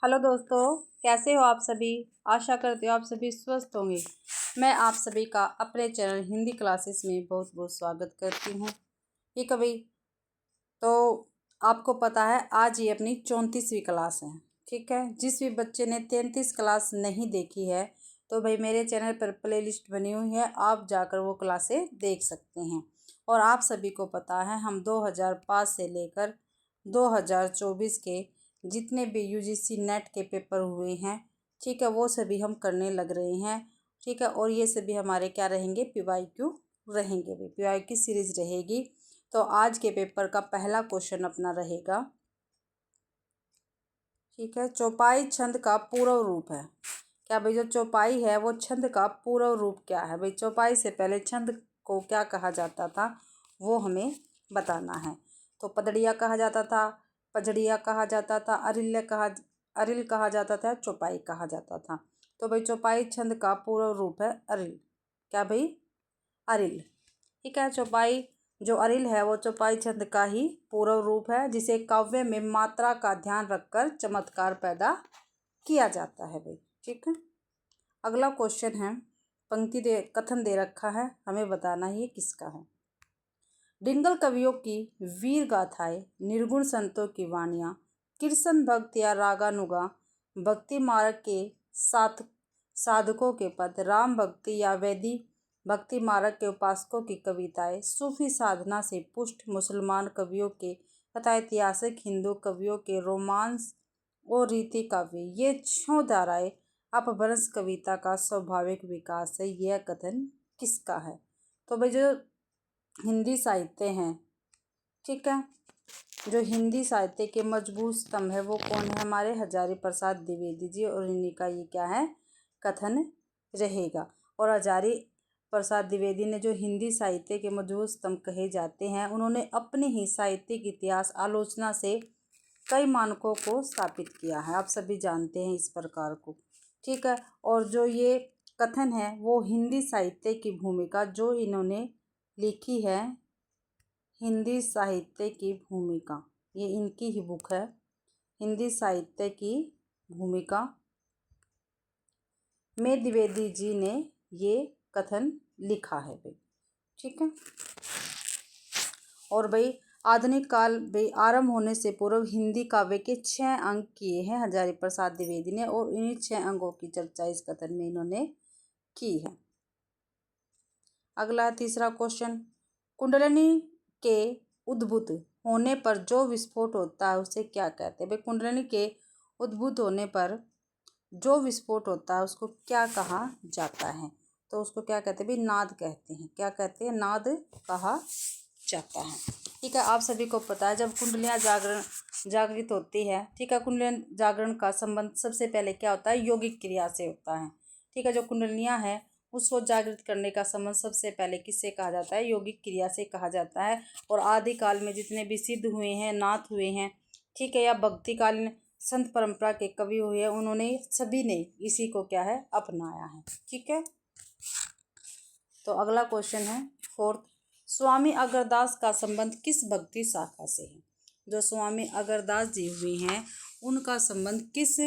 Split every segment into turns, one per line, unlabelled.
Hello दोस्तों, कैसे हो आप सभी। आशा करती हूँ आप सभी स्वस्थ होंगे। मैं आप सभी का अपने चैनल हिंदी क्लासेस में बहुत बहुत स्वागत करती हूँ। ठीक है भाई, तो आपको पता है आज ये अपनी 34वीं क्लास है। ठीक है, जिस भी बच्चे ने 33 क्लास नहीं देखी है तो भाई मेरे चैनल पर प्लेलिस्ट बनी हुई है, आप जाकर वो क्लासें देख सकते हैं। और आप सभी को पता है हम 2005 से लेकर 2024 के जितने भी यूजीसी नेट के पेपर हुए हैं, ठीक है, वो सभी हम करने लग रहे हैं। ठीक है, और ये सभी हमारे क्या रहेंगे, पीवाईक्यू रहेंगे भाई, पीवाईक्यू सीरीज रहेगी। तो आज के पेपर का पहला क्वेश्चन अपना रहेगा, ठीक है, चौपाई छंद का पूर्व रूप है। क्या भाई, जो चौपाई है वो छंद का पूर्व रूप क्या है भाई। चौपाई से पहले छंद को क्या कहा जाता था वो हमें बताना है। तो पदड़िया कहा जाता था, पजड़िया कहा जाता था, अरिल कहा जाता था, चौपाई कहा जाता था। तो भाई चौपाई छंद का पूर्व रूप है अरिल। क्या भाई, अरिल। ठीक है, चौपाई जो अरिल है वो चौपाई छंद का ही पूर्व रूप है, जिसे काव्य में मात्रा का ध्यान रखकर चमत्कार पैदा किया जाता है भाई। ठीक है, अगला क्वेश्चन है, कथन दे रखा है, हमें बताना है ये किसका है। डिंगल कवियों की वीर गाथाएं, निर्गुण संतों की वाणियाँ, कृष्ण भक्त या रागानुगा, भक्ति मार्ग के साथ साधकों के पद, राम भक्ति या वैदी भक्ति मार्ग के उपासकों की कविताएं, सूफी साधना से पुष्ट मुसलमान कवियों के तथा ऐतिहासिक हिंदू कवियों के रोमांस और रीति काव्य, ये 6 धाराएं अपभ्रंश कविता का स्वाभाविक विकास है। यह कथन किसका है। तो भाई जो हिंदी साहित्य हैं, ठीक है, जो हिंदी साहित्य के मजबूत स्तंभ है वो कौन है, हमारे हजारी प्रसाद द्विवेदी जी, और इन्हीं का ये क्या है, कथन रहेगा। और हजारी प्रसाद द्विवेदी ने जो हिंदी साहित्य के मजबूत स्तंभ कहे जाते हैं, उन्होंने अपने ही साहित्यिक इतिहास आलोचना से कई मानकों को स्थापित किया है, आप सभी जानते हैं इस प्रकार को। ठीक है, और जो ये कथन है वो हिंदी साहित्य की भूमिका जो इन्होंने लिखी है, हिंदी साहित्य की भूमिका, ये इनकी ही बुक है, हिंदी साहित्य की भूमिका में द्विवेदी जी ने ये कथन लिखा है भाई। ठीक है, और भाई आधुनिक काल भाई आरंभ होने से पूर्व हिंदी काव्य के 6 अंग किए हैं हजारी प्रसाद द्विवेदी ने, और इन्हीं 6 अंगों की चर्चा इस कथन में इन्होंने की है। अगला तीसरा क्वेश्चन, कुंडलिनी के उद्भूत होने पर जो विस्फोट होता है उसे क्या कहते हैं भाई। कुंडलिनी के उद्भूत होने पर जो विस्फोट होता है उसको क्या कहा जाता है। तो उसको क्या कहते हैं भाई, नाद कहते हैं। क्या कहते हैं, नाद कहा जाता है। ठीक है, आप सभी को पता है जब कुंडलियाँ जागृत होती है, ठीक है, कुंडलियाँ जागरण का संबंध सबसे पहले क्या होता है, यौगिक क्रिया से होता है। ठीक है, जो कुंडलियाँ हैं उसको जागृत करने का संबंध सबसे पहले किससे कहा जाता है, यौगिक क्रिया से कहा जाता है। और आदिकाल में जितने भी सिद्ध हुए हैं, नाथ हुए हैं, ठीक है, या भक्तिकालीन संत परंपरा के कवि हुए हैं, उन्होंने सभी ने इसी को क्या है, अपनाया है। ठीक है, तो अगला क्वेश्चन है फोर्थ, स्वामी अगरदास का संबंध किस भक्ति शाखा से है। जो स्वामी अगरदास जी हुए हैं उनका संबंध किस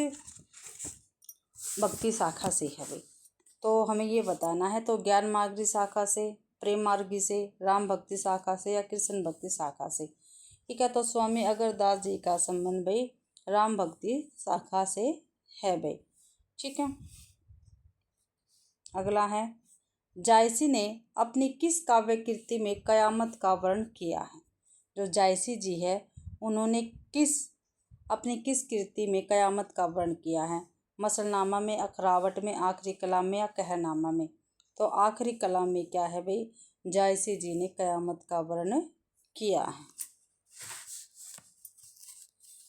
भक्ति शाखा से है भाई। तो हमें ये बताना है, तो ज्ञान मार्गी शाखा से, प्रेम मार्गी से, राम भक्ति शाखा से, या कृष्ण भक्ति शाखा से। ठीक है, तो स्वामी अगरदास जी का संबंध भाई राम भक्ति शाखा से है भाई। ठीक है, अगला है, जायसी ने अपनी किस काव्य कृति में कयामत का वर्णन किया है। जो जायसी जी है उन्होंने अपनी किस कृति में कयामत का वर्णन किया है। मसलनामा में, अखरावट में, आखिरी कलाम में, या कहरनामा में। तो आखिरी कलाम में क्या है भाई, जायसी जी ने कयामत का वर्णन किया है।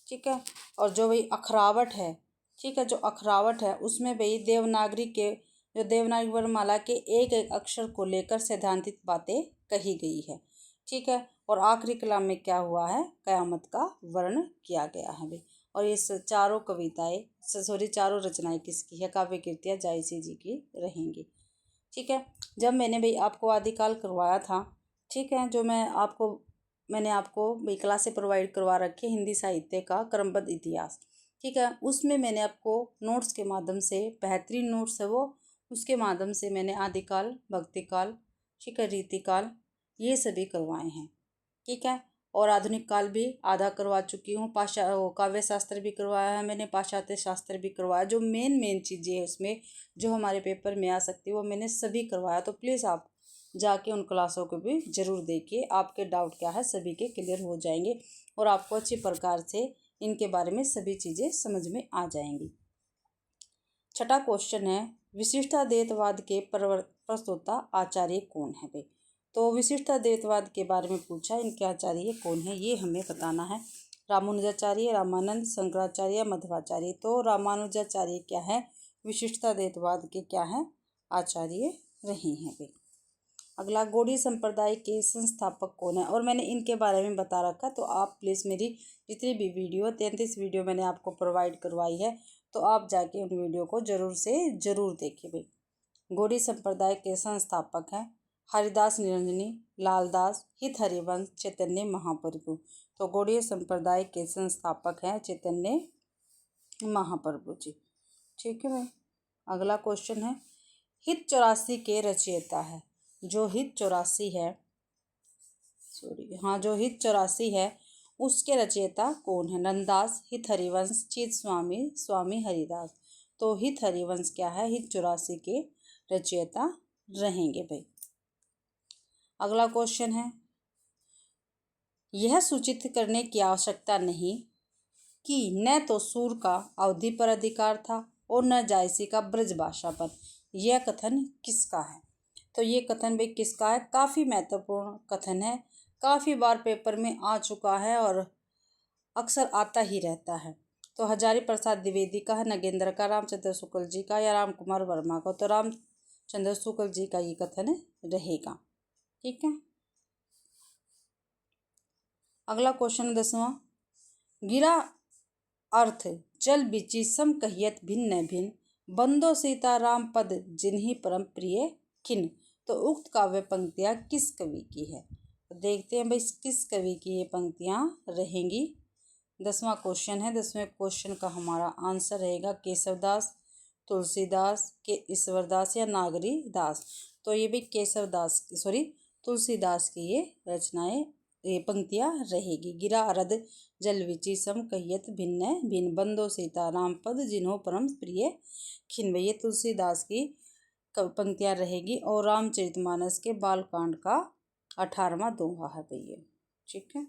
ठीक है, और जो भाई अखरावट है, ठीक है, जो अखरावट है उसमें भाई देवनागरी वर्णमाला के एक एक अक्षर को लेकर सैद्धांतिक बातें कही गई है। ठीक है, और आखिरी कलाम में क्या हुआ है, कयामत का वर्णन किया गया है भाई। और ये चारों रचनाएं किसकी है, काव्य कृतियाँ जायसी जी की रहेंगी। ठीक है, जब मैंने भाई आपको आदिकाल करवाया था, ठीक है, जो मैंने आपको भाई क्लासें प्रोवाइड करवा रखी है हिंदी साहित्य का क्रमबद्ध इतिहास, ठीक है। उसमें मैंने आपको नोट्स के माध्यम से, बेहतरीन नोट्स है वो, उसके माध्यम से मैंने आदिकाल, भक्तिकाल, ठीक है, रीतिकाल, ये सभी करवाए हैं। ठीक है। और आधुनिक काल भी आधा करवा चुकी हूँ। काव्य शास्त्र भी करवाया है मैंने, पाश्चात्य शास्त्र भी करवाया। जो मेन चीज़ें हैं उसमें जो हमारे पेपर में आ सकती है वो मैंने सभी करवाया। तो प्लीज़ आप जाके उन क्लासों को भी ज़रूर देखिए। आपके डाउट क्या है सभी के क्लियर हो जाएंगे और आपको अच्छी प्रकार से इनके बारे में सभी चीज़ें समझ में आ जाएंगी। छठा क्वेश्चन है, विशिष्टाद्वैतवाद के प्रस्तोता आचार्य कौन है भाई। तो विशिष्टाद्वैतवाद के बारे में पूछा, इनके आचार्य कौन है ये हमें बताना है। रामानुजाचार्य, रामानंद, शंकराचार्य, मध्वाचार्य। तो रामानुजाचार्य क्या है, विशिष्टाद्वैतवाद के क्या है, आचार्य रहे हैं भाई। अगला, गौड़ीय संप्रदाय के संस्थापक कौन है, और मैंने इनके बारे में बता रखा। तो आप प्लीज़ मेरी जितनी भी वीडियो 33 वीडियो मैंने आपको प्रोवाइड करवाई है, तो आप जाके उन वीडियो को ज़रूर से ज़रूर देखिए भाई। गौड़ीय संप्रदाय के संस्थापक हैं हरिदास निरंजनी, लालदास, हित हरिवंश, चैतन्य महाप्रभु। तो गौड़ीय संप्रदाय के संस्थापक हैं चैतन्य महाप्रभु जी। ठीक है भाई। अगला क्वेश्चन है, हित 84 के रचयिता है। जो हित 84 है, जो हित 84 है उसके रचयिता कौन है। नंददास, हित हरिवंश, चित स्वामी, स्वामी हरिदास। तो हित हरिवंश क्या है, हित 84 के रचयिता रहेंगे भाई। अगला क्वेश्चन है, यह सूचित करने की आवश्यकता नहीं कि न तो सूर का अवधि पर अधिकार था और न जायसी का ब्रजभाषा पर। यह कथन किसका है। तो ये कथन भाई किसका है, काफ़ी महत्वपूर्ण कथन है, काफ़ी बार पेपर में आ चुका है और अक्सर आता ही रहता है। तो हजारी प्रसाद द्विवेदी का है, नगेंद्र का, रामचंद्र शुक्ल जी का या राम कुमार वर्मा का। तो रामचंद्र शुक्ल जी का ये कथन रहेगा। ठीक है। अगला क्वेश्चन 10वां, गिरा अर्थ जल बिची सम कहियत भिन्न भिन्न, बंदो सीता राम पद जिन्हीं परम प्रिय खिन। तो उक्त काव्य पंक्तियाँ किस कवि की है। तो देखते हैं भाई किस कवि की ये पंक्तियाँ रहेंगी। 10वां क्वेश्चन है। 10वें क्वेश्चन का हमारा आंसर रहेगा केशवदास, तुलसीदास, के ईश्वरदास या नागरी दास। तो ये भी तुलसीदास की ये रचनाएं, ये पंक्तियाँ रहेगी। गिरा अरद जल विचि सम कहियत भिन्न भिन्न, बंदो सीता राम पद जिन्हों परम प्रिय खिन। ये तुलसीदास की पंक्तियाँ रहेगी और रामचरितमानस के बालकांड का 18वां दोहा है भैया। ठीक है।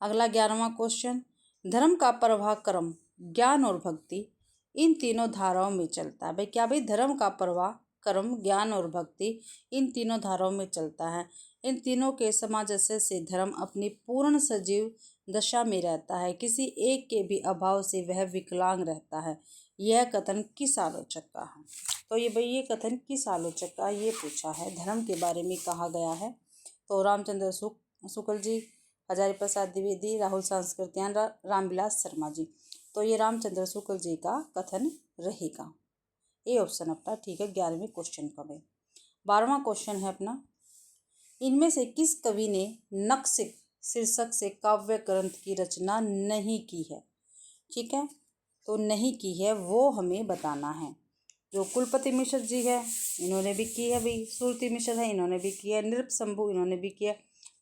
अगला 11वां क्वेश्चन, धर्म का प्रवाह कर्म, ज्ञान और भक्ति इन तीनों धाराओं में चलता है भाई। क्या भाई, धर्म का प्रवाह कर्म, ज्ञान और भक्ति इन तीनों धाराओं में चलता है। इन तीनों के सामंजस्य से धर्म अपनी पूर्ण सजीव दशा में रहता है, किसी एक के भी अभाव से वह विकलांग रहता है। यह कथन किस आलोचक का है। तो ये भाई ये कथन किस आलोचक का ये पूछा है, धर्म के बारे में कहा गया है। तो रामचंद्र शुक्ल जी, हजारी प्रसाद द्विवेदी, राहुल सांस्कृत्यायन, रामविलास शर्मा जी। तो ये रामचंद्र शुक्ल जी का कथन रहेगा। ये ऑप्शन अपना ठीक है 11वें क्वेश्चन का भाई। 12वां क्वेश्चन है अपना, इनमें से किस कवि ने नक्सिक शीर्षक से काव्य ग्रंथ की रचना नहीं की है। ठीक है। तो नहीं की है वो हमें बताना है। जो कुलपति मिश्र जी है इन्होंने भी की है भाई, सुरती मिश्र है इन्होंने भी किया है, नृप शंभु इन्होंने भी किया,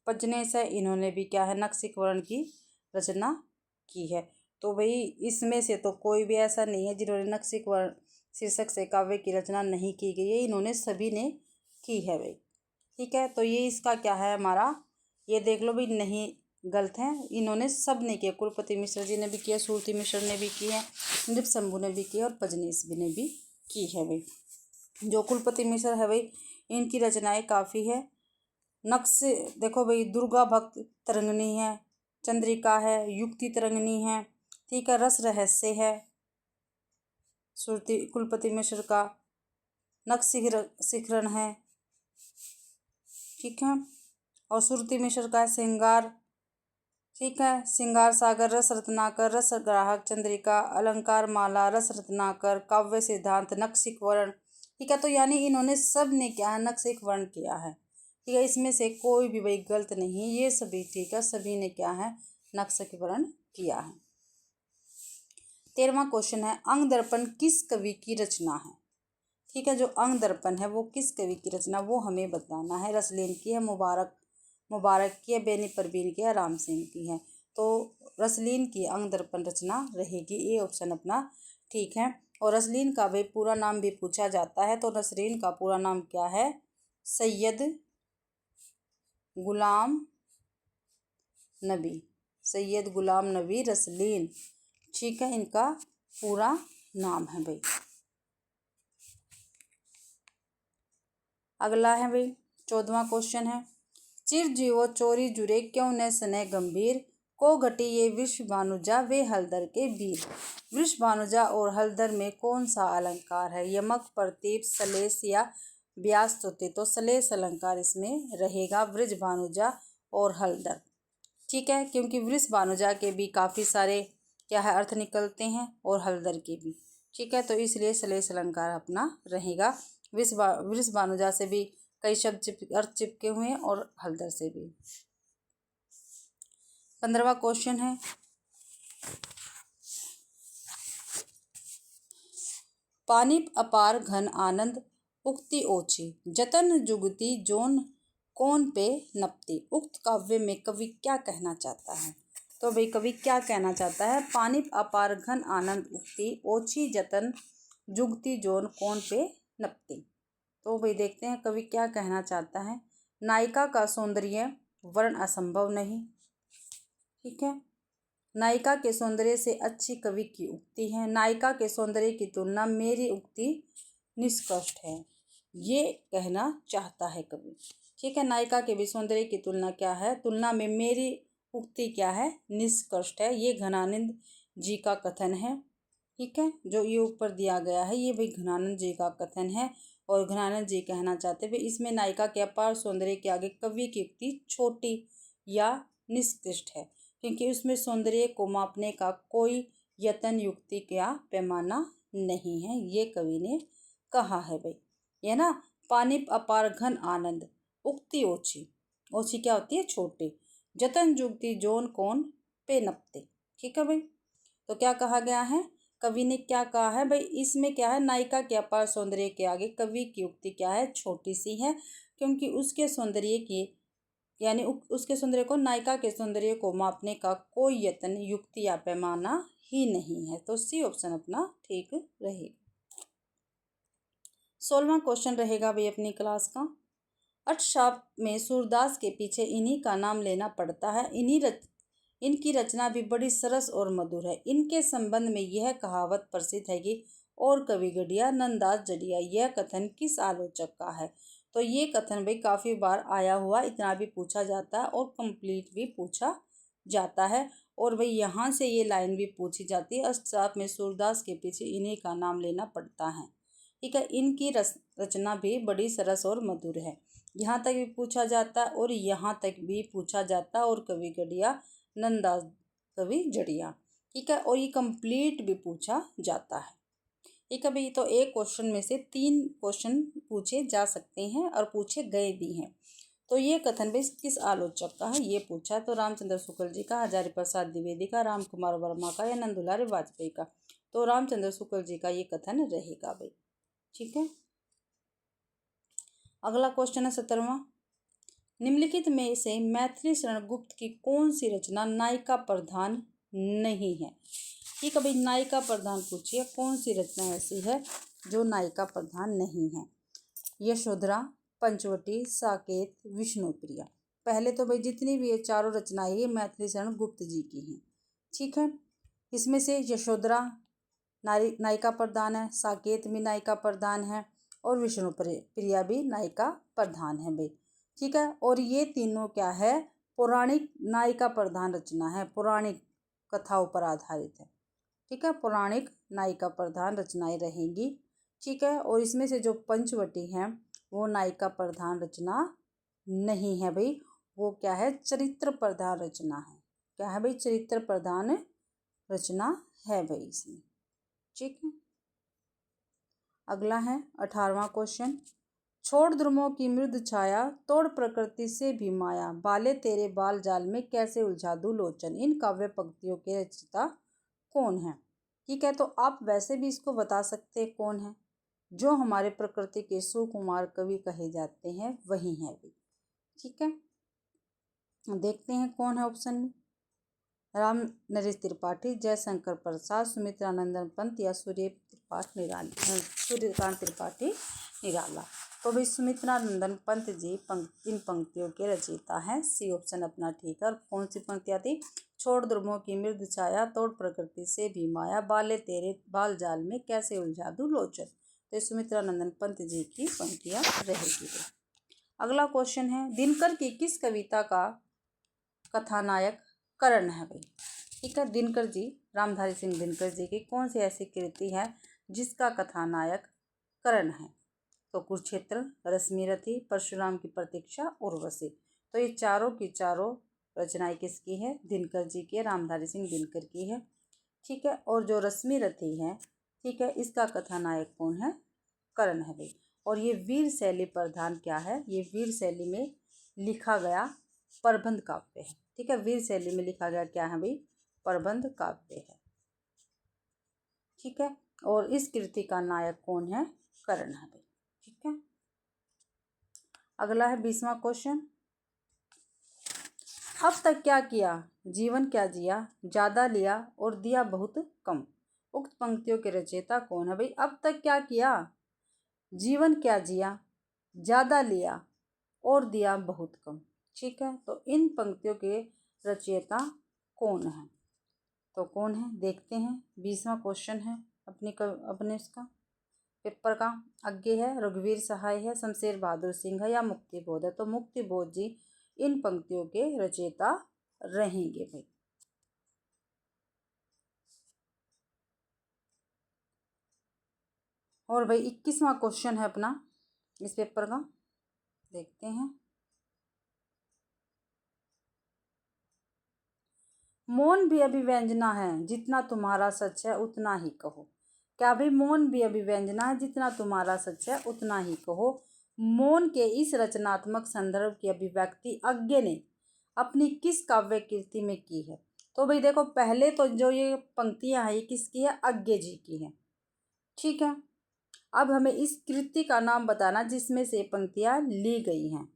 पजनेश है इन्होंने भी क्या है, नक्सिक वर्ण की रचना की है। तो भाई इसमें से तो कोई भी ऐसा नहीं है जिन्होंने नक्सिक वर्ण शीर्षक से काव्य की रचना नहीं की गई है, इन्होंने सभी ने की है भाई। ठीक है। तो ये इसका क्या है हमारा, ये देख लो भाई, नहीं गलत है, इन्होंने सब ने किया। कुलपति मिश्र जी ने भी किया, सुरती मिश्र ने भी की है, नृप शंभु ने भी किया और पजनेश भी ने भी की है भाई। जो कुलपति मिश्र है भाई इनकी रचनाएं काफ़ी है। नक्श देखो भाई, दुर्गा भक्त तरंगनी है, चंद्रिका है, युक्ति तरंगनी है, ठीक है, रस रहस्य है सुरती कुलपति मिश्र का, नक्श शिखरण है, ठीक है, और सुरती मिश्र का श्रृंगार, ठीक है, श्रृंगार सागर, रस रत्नाकर, रस ग्राहक, चंद्रिका, अलंकार माला, रस रत्नाकर, काव्य सिद्धांत, नक्सिक वर्ण। ठीक है। तो यानी इन्होंने सब ने क्या है, नक्सिक वर्ण किया है। ठीक है। इसमें से कोई भी भाई गलत नहीं, ये सभी ठीक है, सभी ने क्या है, नक्सिक वर्ण किया है। 13वां क्वेश्चन है, अंग दर्पण किस कवि की रचना है? ठीक है, जो अंग दर्पण है वो किस कवि की रचना, वो हमें बताना है। रसलेन की है, मुबारक की है, बेनी परवीन की है, राम सिंह की है। तो रसलीन की अंग दर्पण रचना रहेगी, ये ऑप्शन अपना ठीक है। और रसलीन का भी पूरा नाम भी पूछा जाता है, तो रसलीन का पूरा नाम क्या है? सैयद गुलाम नबी, सैयद गुलाम नबी रसलीन, ठीक है, इनका पूरा नाम है भाई। अगला है भाई 14वां क्वेश्चन है, चिर जीवो चोरी जुरे क्यों न सने गंभीर, को घटी ये वृष भानुजा वे हलदर के वीर। वृष भानुजा और हलदर में कौन सा अलंकार है? यमक, प्रतीप, सलेस या व्यास स्तुति। तो सलेस अलंकार इसमें रहेगा, वृष भानुजा और हलदर, ठीक है, क्योंकि वृष भानुजा के भी काफ़ी सारे क्या है अर्थ निकलते हैं और हलदर के भी, ठीक है, तो इसलिए सलेस अलंकार अपना रहेगा। वृष भानुजा से भी कई शब्द अर्थ चिपके हुए हैं और हलदर से भी। 15वां क्वेश्चन है, पानी अपार घन आनंद उक्ति ओछी, जतन जुगती जोन कौन पे नपती। उक्त काव्य में कवि क्या कहना चाहता है? तो भाई कवि क्या कहना चाहता है? पानी अपार घन आनंद उक्ति ओछी, जतन जुगती जोन कौन पे नपती। तो भाई देखते हैं कवि क्या कहना चाहता है। नायिका का सौंदर्य वर्ण असंभव नहीं, ठीक है, नायिका के सौंदर्य से अच्छी कवि की उक्ति है। नायिका के सौंदर्य की तुलना मेरी उक्ति निष्कृष्ट है, ये कहना चाहता है कवि, ठीक है। नायिका के भी सौंदर्य की तुलना क्या है? तुलना में मेरी उक्ति क्या है? निष्कृष्ट है। ये घनानंद जी का कथन है, ठीक है, जो ये ऊपर दिया गया है ये भाई घनानंद जी का कथन है। और घनानंद जी कहना चाहते हैं इसमें नायिका के अपार सौंदर्य के आगे कवि की उक्ति छोटी या निष्कृष्ट है, क्योंकि उसमें सौंदर्य को मापने का कोई यतन युक्ति या पैमाना नहीं है, ये कवि ने कहा है भाई, ये ना। पानी अपार घन आनंद उक्ति ओछी, ओछी क्या होती है? छोटी। जतन जुगती जोन कौन पे नपते, ठीक है भाई। तो क्या कहा गया है? कवि ने क्या कहा है भाई? इसमें क्या है? नायिका के अपार सौंदर्य के आगे कवि की उक्ति क्या है? छोटी सी है, क्योंकि उसके सौंदर्य की यानी उसके सौंदर्य को नायिका के सौंदर्य को मापने का कोई यत्न युक्ति या पैमाना ही नहीं है। तो सी ऑप्शन अपना ठीक रहेगा। 16वां क्वेश्चन रहेगा भाई अपनी क्लास का। अर्थशास्त्र में सूरदास के पीछे इन्हीं का नाम लेना पड़ता है। इनकी रचना भी बड़ी सरस और मधुर है। इनके संबंध में यह कहावत प्रसिद्ध है कि और कवि गढ़िया नंदास जड़िया। यह कथन किस आलोचक का है? तो ये कथन भाई काफ़ी बार आया हुआ, इतना भी पूछा जाता है और कंप्लीट भी पूछा जाता है। और भाई यहाँ से ये लाइन भी पूछी जाती है, अर्थशास्त्र में सूरदास के पीछे इन्हीं का नाम लेना पड़ता है, ठीक है। इनकी रचना भी बड़ी सरस और मधुर है, यहाँ तक भी पूछा जाता है और यहाँ तक भी पूछा जाता है। और कवि गढ़िया नंदास कवि जड़िया, ठीक है, और ये कंप्लीट भी पूछा जाता है, ठीक है भाई। तो एक क्वेश्चन में से 3 क्वेश्चन पूछे जा सकते हैं और पूछे गए भी हैं। तो ये कथन भाई किस आलोचक का है ये पूछा, तो रामचंद्र शुक्ल जी का, हजारी प्रसाद द्विवेदी का, राम कुमार वर्मा का या नंदुलाल वाजपेयी का। तो रामचंद्र शुक्ल जी का ये कथन रहेगा भाई, ठीक है। अगला क्वेश्चन है 17वां। निम्नलिखित में से मैथिली शरण गुप्त की कौन सी रचना नायिका प्रधान नहीं है? ठीक है भाई, नायिका प्रधान पूछिए कौन सी रचना ऐसी है जो नायिका प्रधान नहीं है? यशोधरा, पंचवटी, साकेत, विष्णुप्रिया। पहले तो भाई जितनी भी ये चारों रचनाएं ये मैथिली शरण गुप्त जी की हैं, ठीक है। इसमें से यशोधरा नायिका प्रधान है, साकेत भी नायिका प्रधान है और विष्णुप्रिया भी नायिका प्रधान है भाई, ठीक है। और ये तीनों क्या है? पौराणिक नायिका प्रधान रचना है, पौराणिक कथाओं पर आधारित है, ठीक है, पौराणिक नायिका प्रधान रचनाएं रहेंगी, ठीक है। और इसमें से जो पंचवटी है वो नायिका प्रधान रचना नहीं है भाई, वो क्या है? चरित्र प्रधान रचना है। क्या है भाई? चरित्र प्रधान रचना है भाई इसमें, ठीक है। अगला है 18वां क्वेश्चन। छोड़ ध्रुवों की मृद छाया, तोड़ प्रकृति से भी माया, बाले तेरे बाल जाल में कैसे उलझा दूं लोचन। इन काव्य पंक्तियों के रचयिता कौन है? ठीक है, तो आप वैसे भी इसको बता सकते हैं कौन है। जो हमारे प्रकृति के सुकुमार कवि कहे जाते हैं वही है भी। ठीक है, देखते हैं कौन है ऑप्शन में। राम नरेश त्रिपाठी, जयशंकर प्रसाद, सुमित्रानंदन पंत या सूर्यकांत त्रिपाठी निराला। तो भाई सुमित्रानंदन पंत जी इन पंक्तियों के रचयिता हैं। सी ऑप्शन अपना ठीक है। और कौन सी पंक्तियाँ थी? छोड़ ध्रुवों की मृदु छाया, तोड़ प्रकृति से भी माया, बाले तेरे बाल जाल में कैसे उलझा दूं लोचन। तो सुमित्रानंदन पंत जी की पंक्तियाँ रहेगी। अगला क्वेश्चन है, दिनकर की किस कविता का कथानायक कर्ण है भाई। ठीक है, दिनकर जी, रामधारी सिंह दिनकर जी की कौन सी ऐसी कृति है जिसका कथानायक कर्ण है? तो कुरुक्षेत्र, रश्मिरथी, परशुराम की प्रतीक्षा, उर्वशी। तो ये चारों की चारों रचनाएं किसकी है? दिनकर जी की, रामधारी सिंह दिनकर की है। ठीक है, और जो रश्मिरथी है, ठीक है, इसका कथानायक कौन है? कर्ण है भाई। और ये वीर शैली प्रधान क्या है? ये वीर शैली में लिखा गया प्रबंध काव्य है। ठीक है, वीर शैली में लिखा गया क्या है भाई? प्रबंध काव्य है। ठीक है, और इस कृति का नायक कौन है? कर्ण है भाई। ठीक है, अगला है 20वां क्वेश्चन। अब तक क्या किया, जीवन क्या जिया, ज्यादा लिया और दिया बहुत कम। उक्त पंक्तियों के रचयिता कौन है भाई? अब तक क्या किया, जीवन क्या जिया, ज्यादा लिया और दिया बहुत कम। ठीक है, तो इन पंक्तियों के रचयिता कौन है? तो कौन है देखते हैं। 20वां क्वेश्चन है अपने इसका पेपर का। आगे है रघुवीर सहाय है, शमशेर बहादुर सिंह है या मुक्तिबोध है। तो मुक्तिबोध जी इन पंक्तियों के रचयिता रहेंगे भाई। और भाई 21वां क्वेश्चन है अपना इस पेपर का, देखते हैं। मौन भी अभिव्यंजना है, जितना तुम्हारा सच है उतना ही कहो। क्या भाई? मौन भी अभिव्यंजना है, जितना तुम्हारा सच है उतना ही कहो। मौन के इस रचनात्मक संदर्भ की अभिव्यक्ति अज्ञे ने अपनी किस काव्य कृति में की है? तो भाई देखो, पहले तो जो ये पंक्तियां हैं ये किसकी है? अज्ञे जी की है। ठीक है, अब हमें इस कृति का नाम बताना जिसमें से पंक्तियां ली गई हैं।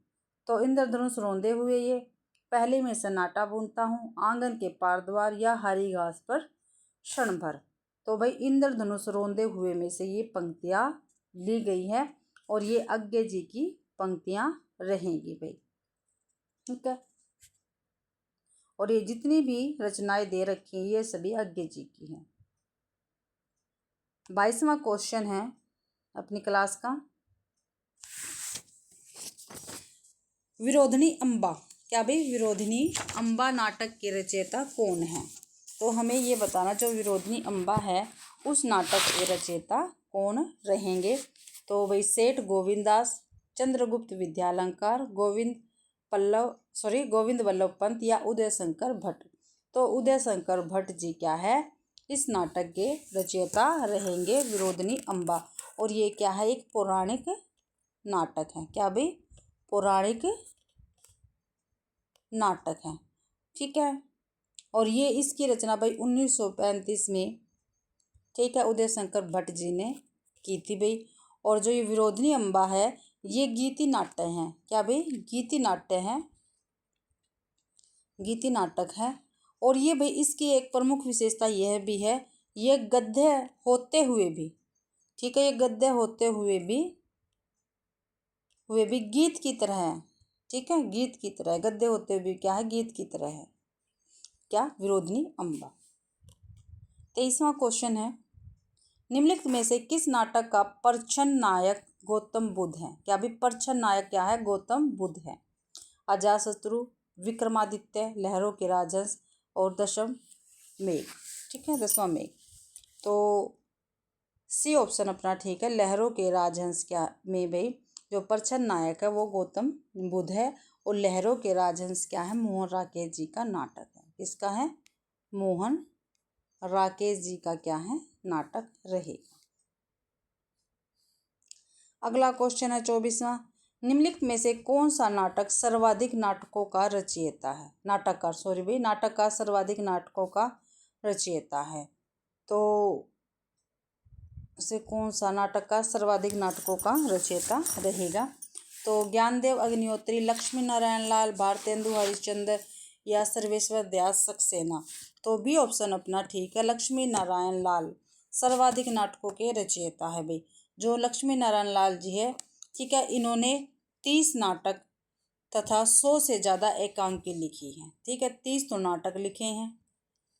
तो इंद्रधनुष रोंदे हुए, ये पहले में सन्नाटा बूंदता हूँ, आंगन के पार द्वार या हरी घास पर क्षण भर। तो भाई इंद्रधनुष रोंदे हुए में से ये पंक्तियां ली गई है और ये अज्ञे जी की पंक्तियां रहेंगी भाई। ठीक है, और ये जितनी भी रचनाएं दे रखी हैं ये सभी अज्ञे जी की हैं। 22वां क्वेश्चन है अपनी क्लास का, विरोधिनी अम्बा। क्या भाई? विरोधिनी अम्बा नाटक के रचयिता कौन है? तो हमें ये बताना, जो विरोधिनी अम्बा है उस नाटक के रचयिता कौन रहेंगे। तो भाई सेठ गोविंददास, चंद्रगुप्त विद्यालंकार, गोविंद वल्लभ पंत या उदय शंकर भट्ट। तो उदय शंकर भट्ट जी क्या है? इस नाटक के रचयिता रहेंगे, विरोधिनी अम्बा। और ये क्या है? एक पौराणिक नाटक है। क्या भाई? पौराणिक नाटक है। ठीक है, और ये इसकी रचना भाई 1935 में, ठीक है, उदय शंकर भट्ट जी ने की थी भाई। और जो ये विरोधिनी अम्बा है ये गीति नाट्य है। क्या भाई? गीति नाट्य है, गीति नाटक है। और ये भाई इसकी एक प्रमुख विशेषता यह भी है, ये गद्य होते हुए भी, ठीक है, ये गद्य होते हुए भी गीत की तरह है। ठीक है, गीत की तरह, गद्य होते हुए भी क्या है? गीत की तरह है। क्या? विरोधिनी अम्बा। 23वां क्वेश्चन है, निम्नलिखित में से किस नाटक का प्रच्छन्न नायक गौतम बुद्ध है? क्या भी प्रच्छन्न नायक क्या है? गौतम बुद्ध है। अजातशत्रु, विक्रमादित्य, लहरों के राजहंस और दशम मेघ। ठीक है, 10वां मेघ। तो सी ऑप्शन अपना ठीक है, लहरों के राजहंस क्या में भाई जो प्रच्छन्न नायक है वो गौतम बुद्ध है। और लहरों के राजहंस क्या है? मोहन राकेश जी का नाटक है। किसका है? मोहन राकेश जी का क्या है? नाटक रहेगा। अगला क्वेश्चन है 24वां, निम्नलिखित में से कौन सा नाटक सर्वाधिक नाटकों का रचयिता है? नाटककार सर्वाधिक नाटकों का रचयिता है। तो से कौन सा नाटक का सर्वाधिक नाटकों का रचयिता रहेगा? तो ज्ञानदेव अग्निहोत्री, लक्ष्मी नारायण लाल, भारतेंदु हरिश्चंद्र या सर्वेश्वर दयाल सक्सेना। तो बी ऑप्शन अपना ठीक है, लक्ष्मी नारायण लाल सर्वाधिक नाटकों के रचयिता है भाई। जो लक्ष्मी नारायण लाल जी है, ठीक है, इन्होंने 30 नाटक तथा 100 से ज़्यादा एकांकी लिखी हैं। ठीक है, 30 तो नाटक लिखे हैं,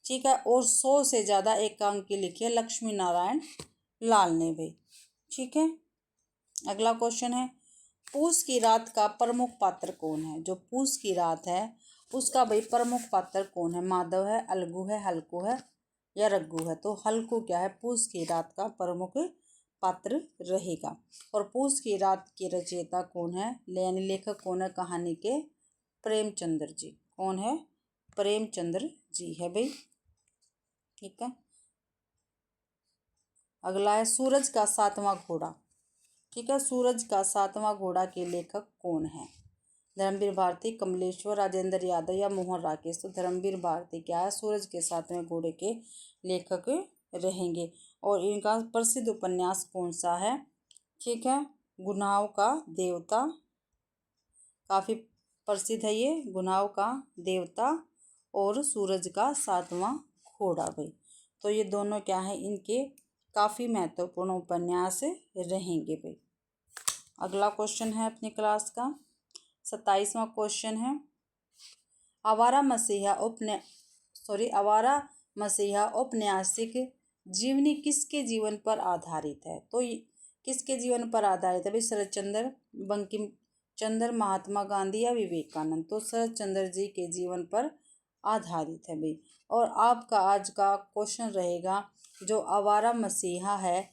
ठीक है, और 100 से ज़्यादा एकांकी लिखी है लक्ष्मी नारायण लाल ने भाई। ठीक है, अगला क्वेश्चन है, पूस की रात का प्रमुख पात्र कौन है? जो पूस की रात है उसका भाई प्रमुख पात्र कौन है? माधव है, अलगू है, हल्कू है या रग्गू है? तो हल्कू क्या है, पूस की रात का प्रमुख पात्र रहेगा। और पूस की रात के रचयिता कौन है, यानी लेखक कौन है कहानी के? प्रेमचंद्र जी। कौन है? प्रेमचंद्र जी है भाई। ठीक है, अगला है, सूरज का सातवां घोड़ा। ठीक है, सूरज का सातवां घोड़ा के लेखक कौन है? धर्मवीर भारती, कमलेश्वर, राजेंद्र यादव या मोहन राकेश? तो धर्मवीर भारती क्या है, सूरज के सातवें घोड़े के लेखक रहेंगे। और इनका प्रसिद्ध उपन्यास कौन सा है? ठीक है, गुनाहों का देवता, काफ़ी प्रसिद्ध है ये, गुनाहों का देवता और सूरज का सातवां घोड़ा भाई। तो ये दोनों क्या है, इनके काफ़ी महत्वपूर्ण उपन्यास रहेंगे भाई। अगला क्वेश्चन है अपनी क्लास का 27वां क्वेश्चन है, आवारा मसीहा औपन्यासिक जीवनी किसके जीवन पर आधारित है? तो किसके जीवन पर आधारित है भाई? शरद चंद्र, बंकिम चंद्र, महात्मा गांधी या विवेकानंद? तो शरद चंद्र जी के जीवन पर आधारित है भाई। और आपका आज का क्वेश्चन रहेगा, जो आवारा मसीहा है,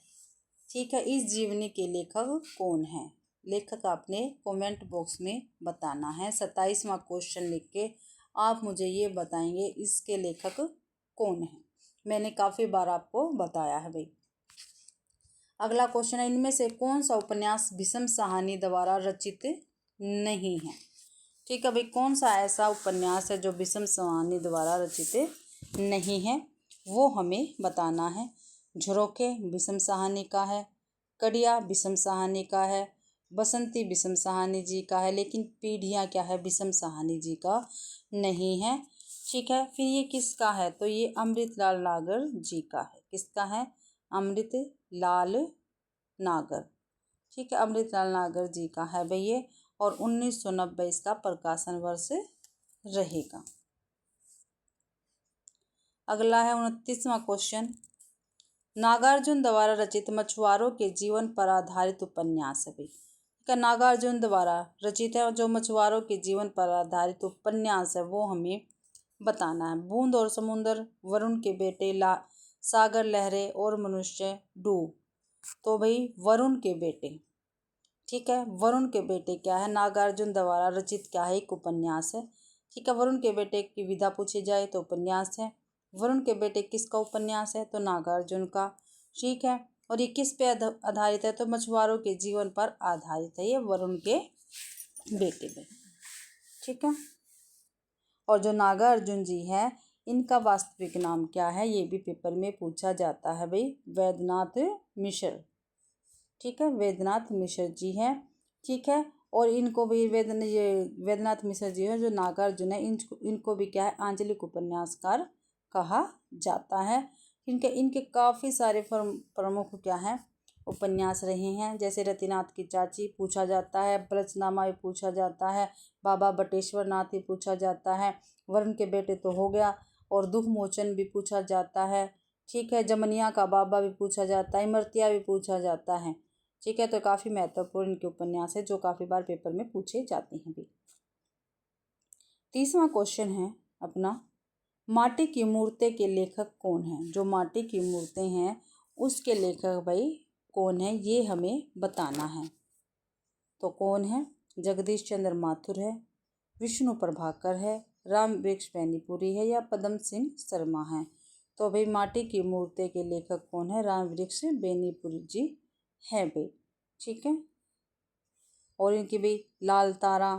ठीक है, इस जीवनी के लेखक कौन है? लेखक आपने कमेंट बॉक्स में बताना है। 27वां क्वेश्चन लिख के आप मुझे ये बताएंगे इसके लेखक कौन है। मैंने काफ़ी बार आपको बताया है भाई। अगला क्वेश्चन है, इनमें से कौन सा उपन्यास भीष्म साहनी द्वारा रचित नहीं है? ठीक है भाई, कौन सा ऐसा उपन्यास है जो भीष्म साहनी द्वारा रचित नहीं है, वो हमें बताना है। झरोखे भीष्म साहनी का है, कड़िया भीष्म साहनी का है, बसंती भीष्म साहनी जी का है, लेकिन पीढ़ियाँ क्या है, भीष्म साहनी जी का नहीं है। ठीक है, फिर ये किसका है? तो ये अमृतलाल नागर जी का है। किसका है? अमृतलाल नागर। ठीक है, अमृतलाल नागर जी का है भाई ये। और 1990 इसका प्रकाशन वर्ष रहेगा। अगला है 29वां क्वेश्चन, नागार्जुन द्वारा रचित मछुआरों के जीवन पर आधारित उपन्यास है भाई। ठीक है, नागार्जुन द्वारा रचित है जो मछुआरों के जीवन पर आधारित उपन्यास है, वो हमें बताना है। बूंद और समुंदर, वरुण के बेटे, सागर लहरें और मनुष्य डूब। तो भाई वरुण के बेटे, ठीक है, वरुण के बेटे क्या है, नागार्जुन द्वारा रचित क्या है, एक उपन्यास है। ठीक है, वरुण के बेटे की विधा पूछी जाए तो उपन्यास है। वरुण के बेटे किसका उपन्यास है? तो नागार्जुन का। ठीक है, और ये किस पे आधारित है? तो मछुआरों के जीवन पर आधारित है ये वरुण के बेटे पे। ठीक है, और जो नागार्जुन जी है, इनका वास्तविक नाम क्या है, ये भी पेपर में पूछा जाता है भाई। वैद्यनाथ मिश्र। ठीक है, वैद्यनाथ मिश्र जी हैं। ठीक है, और इनको भी वैद्यनाथ मिश्र जी है जो नागार्जुन है, इनको भी क्या है, आंचलिक उपन्यासकार कहा जाता है। इनके काफ़ी सारे प्रमुख क्या हैं, उपन्यास रहे हैं। जैसे रतिनाथ की चाची पूछा जाता है, ब्रजनामा भी पूछा जाता है, बाबा बटेश्वर नाथ भी पूछा जाता है, वरुण के बेटे तो हो गया, और दुख मोचन भी पूछा जाता है। ठीक है, जमनिया का बाबा भी पूछा जाता है, इमरतिया भी पूछा जाता है। ठीक है, तो काफ़ी महत्वपूर्ण इनके उपन्यास है जो काफ़ी बार पेपर में पूछे जाते हैं भी। 30वां क्वेश्चन है अपना, माटी की मूर्तें के लेखक कौन हैं? जो माटी की मूर्तें हैं उसके लेखक भाई कौन है, ये हमें बताना है। तो कौन है? जगदीश चंद्र माथुर है, विष्णु प्रभाकर है, राम वृक्ष बैनीपुरी है या पदम सिंह शर्मा है? तो भाई माटी की मूर्तें के लेखक कौन है? राम वृक्ष बैनीपुरी जी है भाई। ठीक है, और इनकी भी लाल तारा,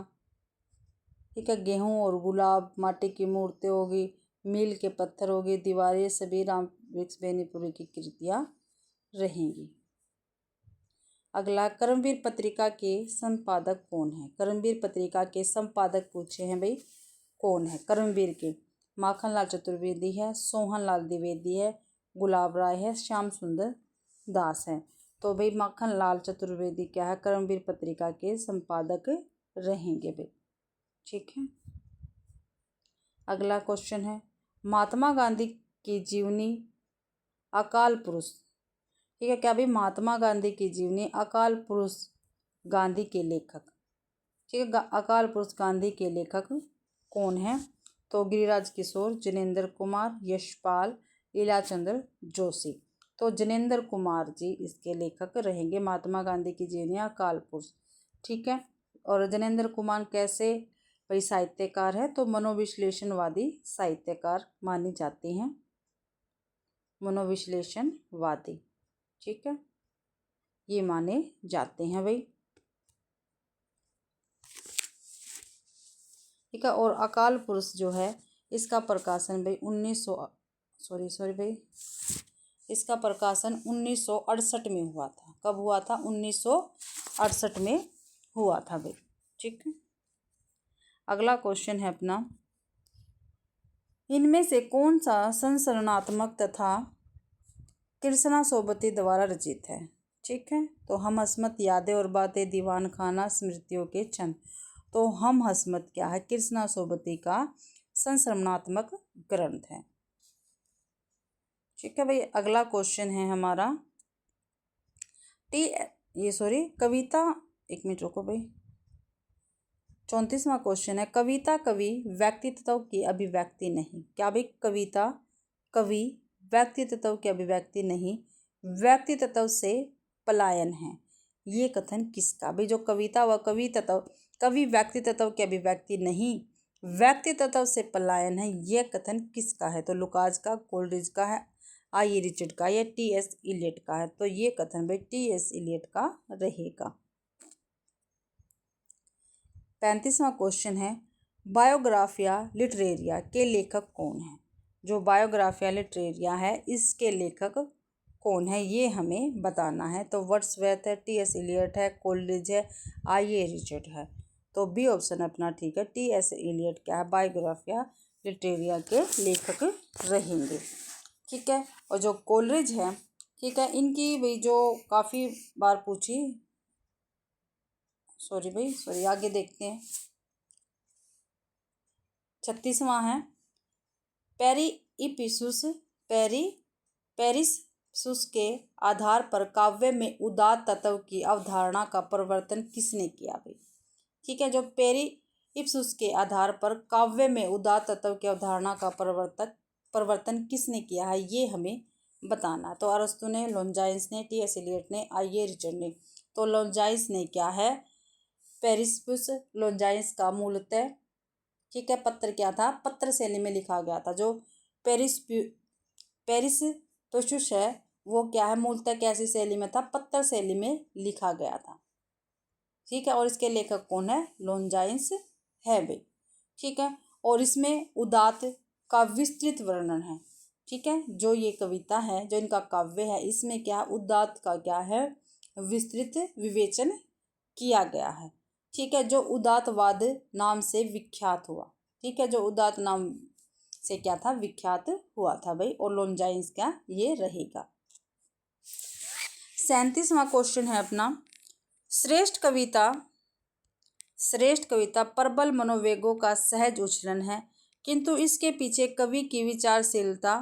ठीक है, गेहूँ और गुलाब, माटी की मूर्तें होगी, मील के पत्थर होगी, दीवारें, सभी राम ब्रिक्स बेनीपुरी की कृतियाँ रहेंगी। अगला, कर्मवीर पत्रिका के संपादक कौन है? कर्मवीर पत्रिका के संपादक पूछे हैं भाई, कौन है कर्मवीर के? माखनलाल चतुर्वेदी है, सोहनलाल द्विवेदी है, गुलाब राय है, श्याम सुंदर दास है। तो भाई माखनलाल चतुर्वेदी क्या है? कर्मवीर पत्रिका के संपादक रहेंगे भाई। ठीक है। अगला क्वेश्चन है, महात्मा गांधी की जीवनी अकाल पुरुष, ठीक है क्या भाई? महात्मा गांधी की जीवनी अकाल पुरुष गांधी के लेखक, ठीक है, अकाल पुरुष गांधी के लेखक कौन है? तो गिरिराज किशोर, जिनेंद्र कुमार, यशपाल, लीलाचंद्र जोशी। तो जिनेंद्र कुमार जी इसके लेखक रहेंगे, महात्मा गांधी की जीवनी अकाल पुरुष। ठीक है। और जिनेंद्र कुमार कैसे भाई साहित्यकार है? तो मनोविश्लेषणवादी साहित्यकार मानी जाती हैं, मनोविश्लेषणवादी। ठीक है, ये माने जाते हैं भाई। ठीक है। और अकाल पुरुष जो है इसका प्रकाशन भाई इसका प्रकाशन 1968 में हुआ था। कब हुआ था? 1968 में हुआ था भाई। ठीक है। अगला क्वेश्चन है अपना, इनमें से कौन सा संस्मरणात्मक तथा कृष्णा सोबती द्वारा रचित है? ठीक है। तो हम हस्मत यादें और बातें, दीवान खाना, स्मृतियों के छंद। तो हम हस्मत क्या है? कृष्णा सोबती का संस्मरणात्मक ग्रंथ है। ठीक है भाई। अगला क्वेश्चन है हमारा कविता, एक मिनट रुको भाई, 34वां क्वेश्चन है, कविता कवि व्यक्तित्व की अभिव्यक्ति नहीं। क्या भाई? कविता कवि व्यक्तित्व की अभिव्यक्ति नहीं, व्यक्तित्व से पलायन है। ये कथन किसका? भाई जो कविता व कवि व्यक्तित्व की अभिव्यक्ति नहीं, व्यक्तित्व से पलायन है, ये कथन किसका है? तो लुकास का, कोलरिज का है, आई रिचर्ड का, या टी.एस. इलियट का है? तो ये कथन भाई टी.एस. इलियट का रहेगा। 35वां क्वेश्चन है, बायोग्राफिया लिटरेरिया के लेखक कौन है? जो बायोग्राफिया लिटरेरिया है इसके लेखक कौन है ये हमें बताना है। तो वर्ड्सवर्थ है, टी.एस. इलियट है, कोलरिज है, आई रिचर्ड है। तो बी ऑप्शन अपना ठीक है, टी.एस. इलियट क्या है? बायोग्राफिया लिटरेरिया के लेखक रहेंगे। ठीक है। और जो कोलरिज है, ठीक है, इनकी भाई जो काफ़ी बार पूछी, आगे देखते हैं। 36वां है, पेरिप्सूस के आधार पर काव्य में उदात्त तत्व की अवधारणा का प्रवर्तन किसने किया भाई? ठीक है। जो पेरिप्सूस के आधार पर काव्य में उदात्त तत्व की अवधारणा का प्रवर्तन किसने किया है ये हमें बताना। तो अरस्तु ने, लॉन्जाइन्स ने, टी.एस. इलियट ने, आई रिचर्ड ने। तो लॉन्जाइन्स ने क्या है? पेरिप्सूस लॉन्जाइन्स का मूलतः, ठीक है, पत्र क्या था? पत्र शैली में लिखा गया था। जो पेरिप्सूस है वो क्या है? मूलतः कैसी शैली में था? पत्र शैली में लिखा गया था। ठीक है। और इसके लेखक कौन है? लॉन्जाइन्स है भाई। ठीक है। और इसमें उदात्त का विस्तृत वर्णन है। ठीक है। जो ये कविता है, जो इनका काव्य है, इसमें क्या उदात्त का क्या है? विस्तृत विवेचन किया गया है। ठीक है। जो उदात्तवाद नाम से विख्यात हुआ। ठीक है। जो उदात्त नाम से क्या था? विख्यात हुआ था भाई। और लॉन्जाइन्स क्या ये रहेगा। 37वां क्वेश्चन है अपना, श्रेष्ठ कविता प्रबल मनोवेगों का सहज उच्चारण है, किंतु इसके पीछे कवि की विचारशीलता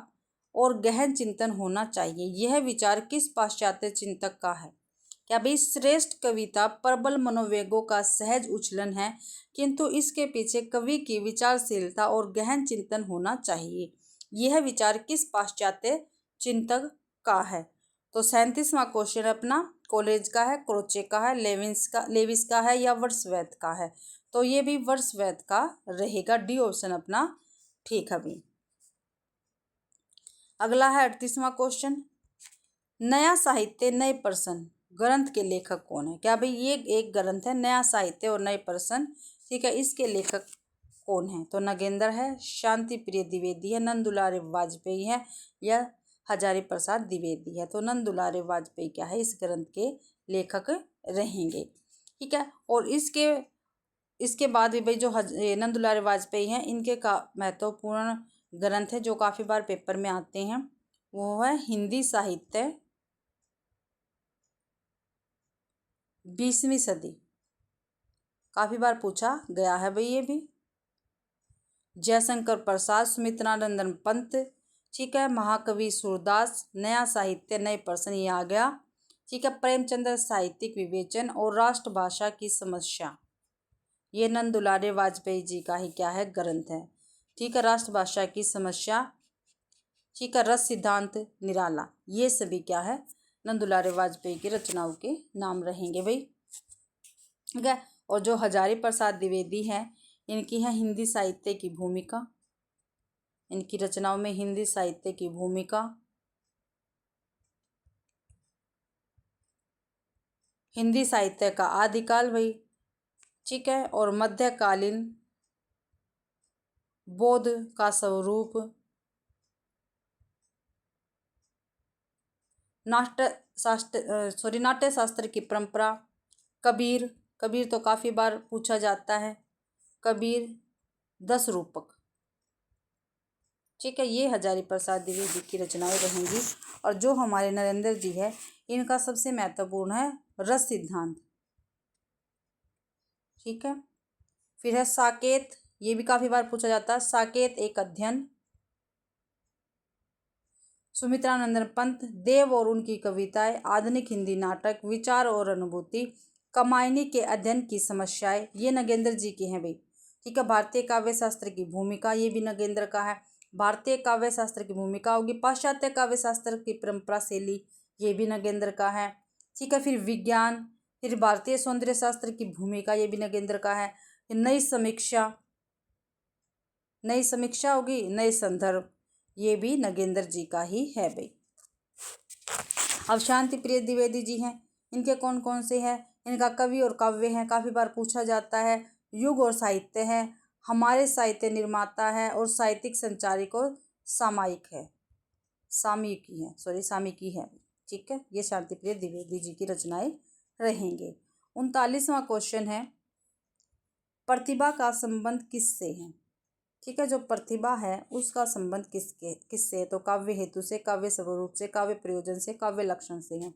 और गहन चिंतन होना चाहिए। यह विचार किस पाश्चात्य चिंतक का है? क्या भाई? श्रेष्ठ कविता प्रबल मनोवेगों का सहज उछलन है, किंतु इसके पीछे कवि की विचारशीलता और गहन चिंतन होना चाहिए। यह विचार किस पाश्चात्य चिंतक का है? तो 37वां क्वेश्चन अपना कॉलेज का है, क्रोचे का है, लेविस का है, या वर्ड्सवर्थ का है? तो ये भी वर्ड्सवर्थ का रहेगा। डी ऑप्शन अपना ठीक है भाई। अगला है 38वां क्वेश्चन, नया साहित्य नए प्रश्न ग्रंथ के लेखक कौन है? क्या भाई? ये एक ग्रंथ है, नया साहित्य और नए प्रश्न। ठीक है। इसके लेखक कौन है? तो नगेंद्र है, शांति प्रिय द्विवेदी है, नंदुलाल वाजपेयी है, या हजारी प्रसाद द्विवेदी है। तो नंद दुलारे वाजपेयी क्या है, इस ग्रंथ के लेखक रहेंगे। ठीक है, और इसके बाद भी भाई जो नंद दुलारे वाजपेयी हैं, इनके का महत्वपूर्ण ग्रंथ है जो काफ़ी बार पेपर में आते हैं, वो है हिंदी साहित्य 20वीं सदी। काफ़ी बार पूछा गया है भाई ये भी। जयशंकर प्रसाद, सुमित्रानंदन पंत, ठीक है, महाकवि सूरदास, नया साहित्य नए प्रश्न, ये आ गया। ठीक है, प्रेमचंद्र साहित्यिक विवेचन और राष्ट्रभाषा की समस्या, ये नंद दुलारे वाजपेयी जी का ही क्या है, ग्रंथ है। ठीक है, राष्ट्रभाषा की समस्या, ठीक है, रस सिद्धांत निराला, ये सभी क्या है, नंद दुलारे वाजपेयी की रचनाओं के नाम रहेंगे भाई। ठीक है, और जो हजारी प्रसाद द्विवेदी हैं, इनकी है हिंदी साहित्य की भूमिका, इनकी रचनाओं में हिंदी साहित्य की भूमिका, हिंदी साहित्य का आदिकाल भाई। ठीक है, और मध्यकालीन बौद्ध का स्वरूप, नाट्य शास्त्र की परंपरा, कबीर, कबीर तो काफ़ी बार पूछा जाता है, कबीर 10 रूपक। ठीक है, ये हजारी प्रसाद द्विवेदी की रचनाएं रहेंगी। और जो हमारे नरेंद्र जी है, इनका सबसे महत्वपूर्ण है रस सिद्धांत। ठीक है, फिर है साकेत, ये भी काफ़ी बार पूछा जाता है, साकेत एक अध्ययन। सुमित्रानंदन पंत, देव और उनकी कविताएं, आधुनिक हिंदी नाटक, विचार और अनुभूति, कमायनी के अध्ययन की समस्याएं, ये नगेंद्र जी की हैं भाई। ठीक है, भारतीय काव्य शास्त्र की भूमिका, ये भी नगेंद्र का है। भारतीय काव्य शास्त्र की भूमिका होगी, पाश्चात्य काव्य शास्त्र की परंपरा शैली, ये भी नगेंद्र का है। ठीक है, फिर विज्ञान, फिर भारतीय सौंदर्य शास्त्र की भूमिका, ये भी नगेंद्र का है। नई समीक्षा, नई समीक्षा होगी, नए संदर्भ, ये भी नगेंद्र जी का ही है भाई। अब शांति प्रिय द्विवेदी जी हैं, इनके कौन कौन से हैं, इनका कवि और काव्य हैं, काफ़ी बार पूछा जाता है। युग और साहित्य है, हमारे साहित्य निर्माता है, और साहित्यिक संचारिक और सामायिक है, सामयिकी है। ठीक है, ये शांति प्रिय द्विवेदी जी की रचनाएं रहेंगे। 39वां क्वेश्चन है, प्रतिभा का संबंध किससे है। ठीक है, जो प्रतिभा है उसका संबंध किससे, तो काव्य हेतु से, काव्य स्वरूप से, काव्य प्रयोजन से, काव्य लक्षण से है।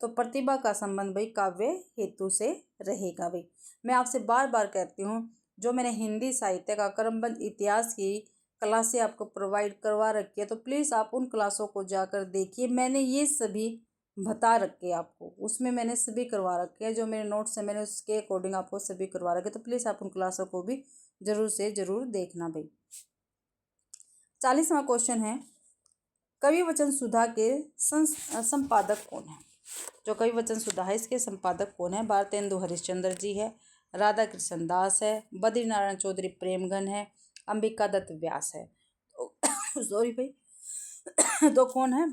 तो प्रतिभा का संबंध भाई काव्य हेतु से रहेगा भाई। मैं आपसे बार बार कहती हूँ, जो मैंने हिंदी साहित्य का क्रमबद्ध इतिहास की क्लासें आपको प्रोवाइड करवा रखी है, तो प्लीज़ आप उन क्लासों को जाकर देखिए। मैंने ये सभी बता रखे आपको, उसमें मैंने सभी करवा रखे हैं, जो मेरे नोट्स हैं मैंने उसके अकॉर्डिंग आपको सभी करवा रखे, तो प्लीज़ आप उन क्लासों को भी जरूर से जरूर देखना भाई। 40वां क्वेश्चन है, कवि वचन सुधा के संपादक कौन है। जो कवि वचन सुधा है, इसके संपादक कौन है, भारतेंदु हरिश्चंद्र जी है, राधा कृष्ण दास है, बद्री नारायण चौधरी प्रेमगन है, अंबिका दत्त व्यास है। सॉरी भाई, तो कौन है,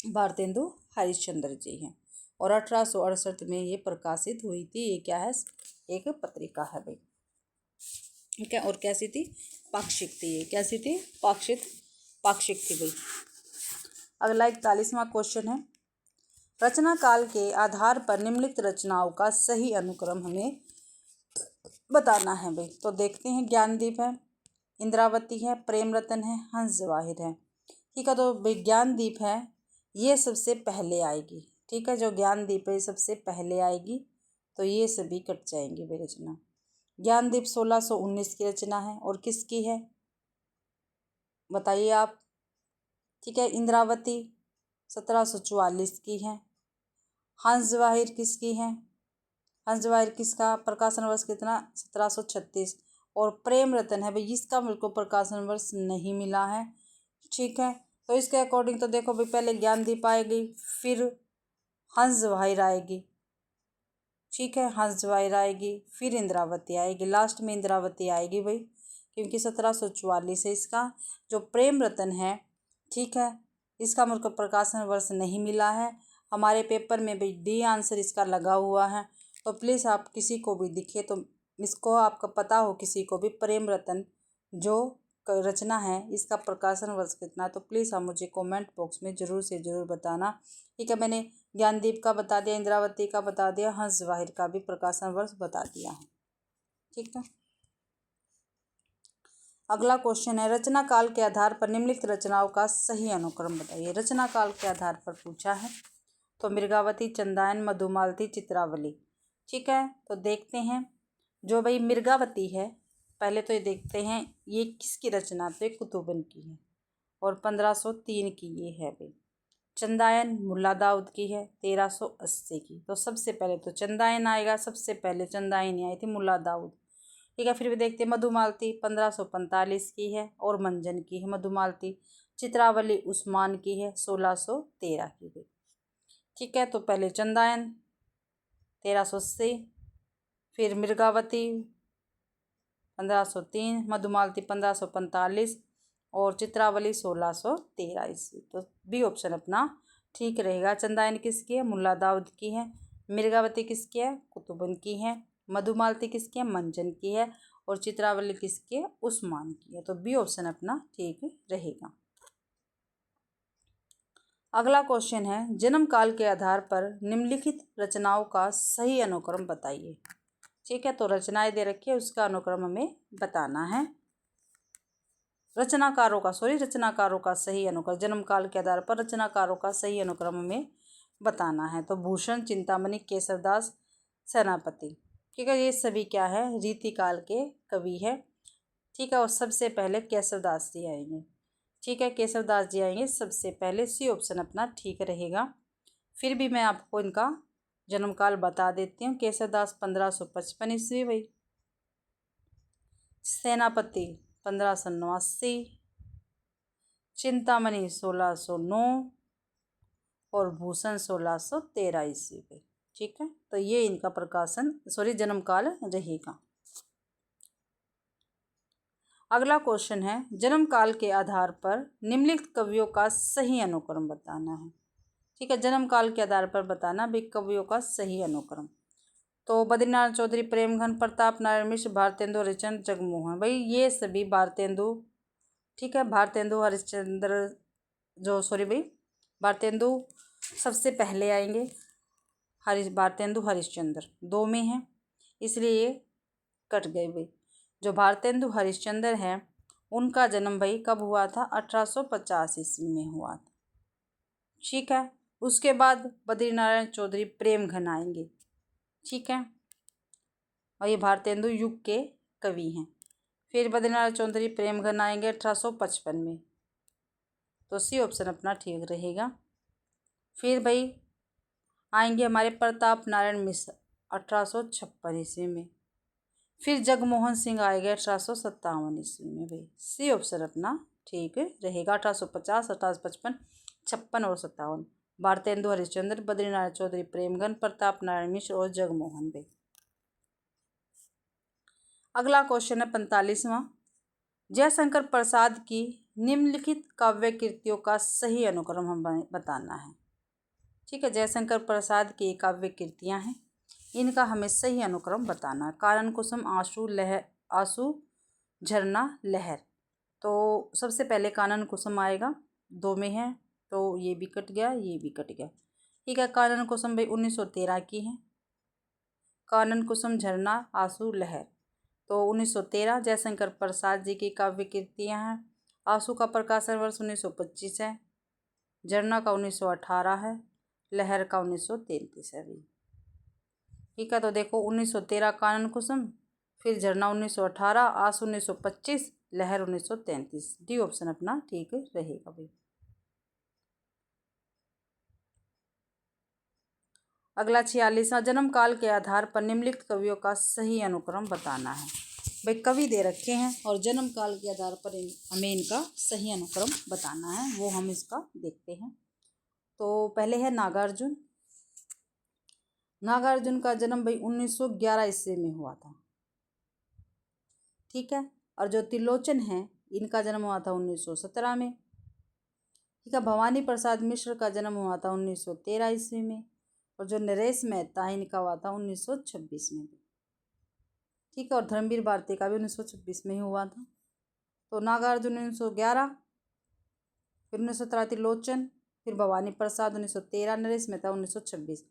भारतेंदु हरिश्चंद्र जी हैं। और 1868 में ये प्रकाशित हुई थी। ये क्या है, एक पत्रिका है भाई। ठीक है, और कैसी थी, पाक्षिक थी। ये कैसी थी, पाक्षिक थी भाई। अगला 41वां क्वेश्चन है, रचना काल के आधार पर निम्नलिखित रचनाओं का सही अनुक्रम हमें बताना है भाई। तो देखते हैं, ज्ञानदीप है, इंद्रावती है, प्रेम रतन है, हंस जवाहिर है। ठीक है, तो भाई ज्ञानदीप है, ये सबसे पहले आएगी। ठीक है, जो ज्ञानदीप है सबसे पहले आएगी, तो ये सभी कट जाएंगे भाई रचना। ज्ञानदीप 1619 की रचना है, और किसकी है बताइए आप। ठीक है, इंद्रावती 1744 की है। हंस जवाहिर किसकी है, हंस जवाहिर किसका प्रकाशन वर्ष कितना, 1736। और प्रेम रतन है भाई, इसका मेरे को प्रकाशन वर्ष नहीं मिला है। ठीक है, तो इसके अकॉर्डिंग तो देखो भाई, पहले ज्ञानदीप आएगी, फिर हंस जवाहिर आएगी। ठीक है, हंस जवाहिर आएगी, फिर इंद्रावती आएगी, लास्ट में इंद्रावती आएगी भाई, क्योंकि 1744 है इसका। जो प्रेम रतन है, ठीक है, इसका मेरे को प्रकाशन वर्ष नहीं मिला है हमारे पेपर में भाई, डी आंसर इसका लगा हुआ है। तो प्लीज़ आप किसी को भी दिखे तो इसको आपका पता हो, किसी को भी, प्रेम रतन जो रचना है इसका प्रकाशन वर्ष कितना है, तो प्लीज़ आप मुझे कमेंट बॉक्स में ज़रूर से ज़रूर बताना। ठीक है, मैंने ज्ञानदीप का बता दिया, इंद्रावती का बता दिया, हंस जवाहिर का भी प्रकाशन वर्ष बता दिया है। ठीक है, अगला क्वेश्चन है, रचना काल के आधार पर निम्नलिखित रचनाओं का सही अनुक्रम बताइए। रचना काल के आधार पर पूछा है, तो मृगावती, चंदायन, मधुमालती, चित्रावली। ठीक है, तो देखते हैं जो भाई मृगावती है, पहले तो ये देखते हैं ये किसकी रचना, तो ये कुतुबन की है और 1503 की ये है भाई। चंदायन मुल्ला दाऊद की है 1380 की। तो सबसे पहले तो चंदायन आएगा, सबसे पहले चंदायन ही आई थी, मुल्ला दाऊद। ठीक है, फिर भी देखते हैं मधुमालती 1545 की है और मंजन की है मधुमालती। चित्रावली उस्मान की है 1613 की भी। ठीक है, तो पहले चंदायन 1380, फिर मृगावती 1503, मधुमालती 1545 और चित्रावली 1613 ईस्वी। तो बी ऑप्शन अपना ठीक रहेगा। चंदायन किसकी है, मुल्ला दाऊद की है। मृगावती किसकी है, कुतुबन की है। मधुमालती किसकी है, मंजन की है। और चित्रावली किसकी है, उस्मान की है। तो बी ऑप्शन अपना ठीक रहेगा। अगला क्वेश्चन है, जन्म काल के आधार पर निम्नलिखित रचनाओं का सही अनुक्रम बताइए। ठीक है, तो रचनाएं दे रखी है, उसका अनुक्रम हमें बताना है। रचनाकारों का सही अनुक्रम, जन्म काल के आधार पर रचनाकारों का सही अनुक्रम हमें बताना है। तो भूषण, चिंतामणि, केशवदास, सेनापति। ठीक है, ये सभी क्या है, रीतिकाल के कवि है। ठीक है, और सबसे पहले केशवदास जी आएंगे। ठीक है, केशवदास जी आएंगे सबसे पहले, सी ऑप्शन अपना ठीक रहेगा। फिर भी मैं आपको इनका जन्म काल बता देती हूँ। केशवदास 1555 ईस्वी भाई। सेनापति 1589, चिंतामणि 1609 और भूषण 1613 ईस्वी पे। ठीक है, तो ये इनका जन्म काल रहेगा। अगला क्वेश्चन है, जन्म काल के आधार पर निम्नलिखित कवियों का सही अनुक्रम बताना है। ठीक है, जन्म काल के आधार पर बताना भी कवियों का सही अनुक्रम। तो बद्रीनारायण चौधरी, प्रेमघन, प्रताप नारायण मिश्र, भारतेंदु हरिश्चंद्र, जगमोहन। भाई ये सभी भारतेंदु, ठीक है, भारतेंदु हरिश्चंद्र भारतेंदु सबसे पहले आएंगे। भारतेंदु हरिश्चंद्र दो में हैं, इसलिए ये कट गए भाई। जो भारतेंदु हरिश्चंद्र हैं उनका जन्म भाई कब हुआ था, 1850 ईस्वी में हुआ था। ठीक है, उसके बाद बद्रीनारायण चौधरी प्रेमघन आएंगे। ठीक है, और ये भारतेंदु युग के कवि हैं। फिर बद्रीनारायण चौधरी प्रेमघन आएंगे 1855 में। तो सी ऑप्शन अपना ठीक रहेगा। फिर भाई आएंगे हमारे प्रताप नारायण मिश्र 1856 ईस्वी में। फिर जगमोहन सिंह आएंगे 1857 ईस्वी में भाई। सी ऑप्शन अपना ठीक रहेगा। 1850, 1855, 56 और 57। भारतेंदु हरिश्चंद्र, बद्रीनारायण चौधरी प्रेमघन, प्रताप नारायण मिश्र और जगमोहन भाई। अगला क्वेश्चन है 45वां, जयशंकर प्रसाद की निम्नलिखित काव्य कृतियों का सही अनुक्रम हम बताना है। ठीक है, जयशंकर प्रसाद की काव्य कृतियाँ हैं, इनका हमें सही अनुक्रम बताना है। कानन कुसुम, आंसू, झरना, लहर। तो सबसे पहले कानन कुसुम आएगा, दो में है, तो ये भी कट गया, ये भी कट गया। ठीक है, कानन कुसुम भाई 1913 की है। कानन कुसुम, झरना, आंसू, लहर तो 1913 जयशंकर प्रसाद जी की काव्य कृतियाँ हैं। आंसू का प्रकाशन वर्ष 1925 है, झरना का 1918 है, लहर का 1933 है भी। ठीक है, तो देखो 1913 कानन कुसुम, फिर झरना 1918, आंसू 1925, लहर 1933। डी ऑप्शन अपना ठीक रहेगा भाई। अगला 46वां, जन्म काल के आधार पर निम्नलिखित कवियों का सही अनुक्रम बताना है। भाई कवि दे रखे हैं और जन्म काल के आधार पर हमें इनका सही अनुक्रम बताना है, वो हम इसका देखते हैं। तो पहले है नागार्जुन। नागार्जुन का जन्म भाई 1911 ईस्वी में हुआ था। ठीक है, और जो त्रिलोचन है इनका जन्म हुआ था 1917 में। ठीक है, भवानी प्रसाद मिश्र का जन्म हुआ था 1913 ईस्वी में। और जो नरेश मेहता है इनका हुआ था 1926 में। ठीक है, और धर्मवीर भारती का भी 1926 में ही हुआ था। तो नागार्जुन 1911, फिर 1917 त्रिलोचन, फिर भवानी प्रसाद 1913, नरेश मेहता 1926।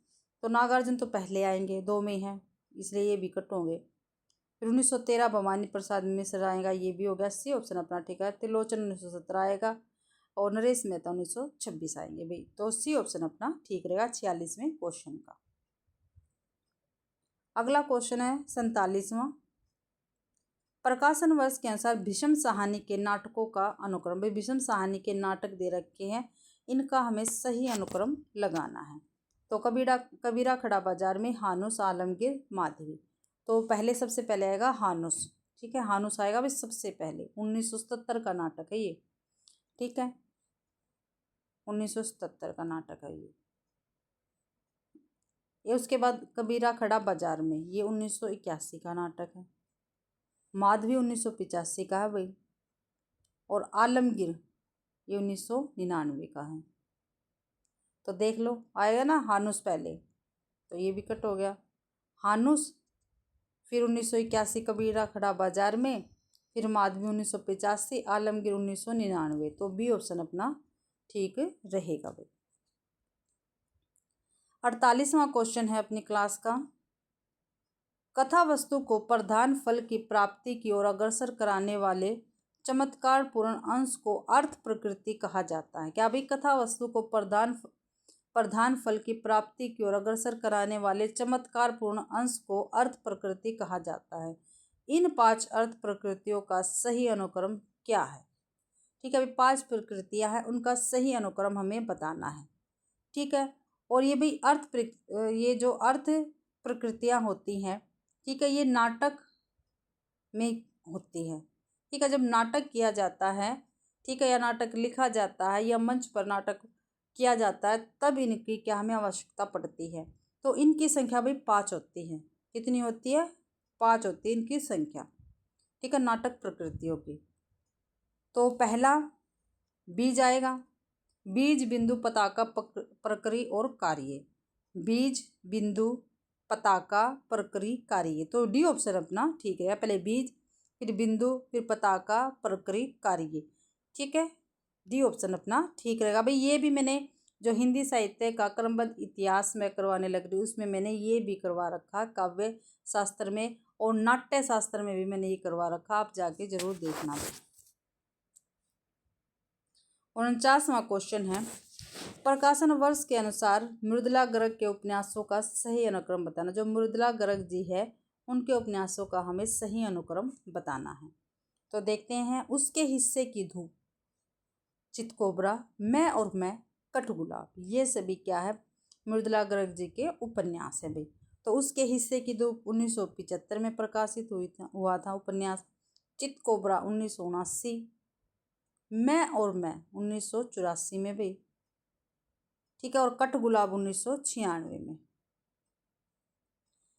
तो नागार्जुन तो पहले आएंगे, 2 में है, इसलिए ये भी कट होंगे। फिर 1913 भवानी प्रसाद मिश्र आएगा, ये भी हो गया, सी ऑप्शन अपना ठीक है। त्रिलोचन 1917 आएगा और नरेश मेहता 1926 आएंगे भाई, तो सी ऑप्शन अपना ठीक रहेगा 46वें क्वेश्चन का। अगला क्वेश्चन है 47वां। प्रकाशन वर्ष के अनुसार भीष्म साहनी के नाटकों का अनुक्रम। भाई भीष्म साहनी के नाटक दे रखे हैं, इनका हमें सही अनुक्रम लगाना है। तो कबीरा खड़ा बाजार में हानुस, आलमगीर, माधवी। तो पहले सबसे पहले आएगा हानुस, ठीक है, हानुस आएगा भाई सबसे पहले। 1977 का नाटक है ये, ठीक है, 1977 का नाटक है ये। उसके बाद कबीरा खड़ा बाजार में, ये 1981 का नाटक है। माधवी 1985 का है भाई, और आलमगीर ये 1999 का है। तो देख लो, आएगा ना हानुस पहले, तो ये भी कट हो गया। हानुस, फिर 1981 कबीरा खड़ा बाजार में, फिर माधवी 1985, आलमगीर 1999। तो बी ऑप्शन अपना ठीक रहेगा भाई। 48वां क्वेश्चन है अपनी क्लास का। कथा वस्तु को प्रधान फल की प्राप्ति की ओर अग्रसर कराने वाले चमत्कार पूर्ण अंश को अर्थ प्रकृति कहा जाता है। क्या भाई, कथा वस्तु को प्रधान फल की प्राप्ति की ओर अग्रसर कराने वाले चमत्कार पूर्ण अंश को अर्थ प्रकृति कहा जाता है। इन 5 अर्थ प्रकृतियों का सही अनुक्रम क्या है? ठीक है भाई, 5 प्रकृतियां हैं, उनका सही अनुक्रम हमें बताना है, ठीक है। और ये भाई ये जो अर्थ प्रकृतियां होती हैं, ठीक है, ये नाटक में होती है, ठीक है। जब नाटक किया जाता है, ठीक है, या नाटक लिखा जाता है या मंच पर नाटक किया जाता है, तब इनकी क्या हमें आवश्यकता पड़ती है। तो इनकी संख्या भाई 5 होती है। कितनी होती है? 5 होती है इनकी संख्या, ठीक है, नाटक प्रकृतियों की। तो पहला बीज आएगा, बीज, बिंदु, पताका, प्रकृति और कार्य। बीज, बिंदु, पताका, प्रकृति, कार्य। तो डी ऑप्शन अपना ठीक है। पहले बीज, फिर बिंदु, फिर पताका, प्रकृति, कार्य, ठीक है, डी ऑप्शन अपना ठीक रहेगा भाई। ये भी मैंने जो हिंदी साहित्य का क्रमबद्ध इतिहास में करवाने लग रही हूँ, उसमें मैंने ये भी करवा रखा, काव्य शास्त्र में और नाट्य शास्त्र में भी मैंने ये करवा रखा, आप जाके जरूर देखना। 49वां क्वेश्चन है, प्रकाशन वर्ष के अनुसार मृदुला गर्ग के उपन्यासों का सही अनुक्रम बताना। जो मृदुला गर्ग जी है, उनके उपन्यासों का हमें सही अनुक्रम बताना है। तो देखते हैं, उसके हिस्से की धूप, चितकोबरा, मैं और मैं, कठगुलाब, ये सभी क्या है? मृदुला गर्ग जी के उपन्यास है भाई। तो उसके हिस्से की धूप 1975 में प्रकाशित हुआ था उपन्यास। चितकोबरा 1979, मैं और मैं 1984 में भाई, ठीक है, और कठगुलाब 1996 में।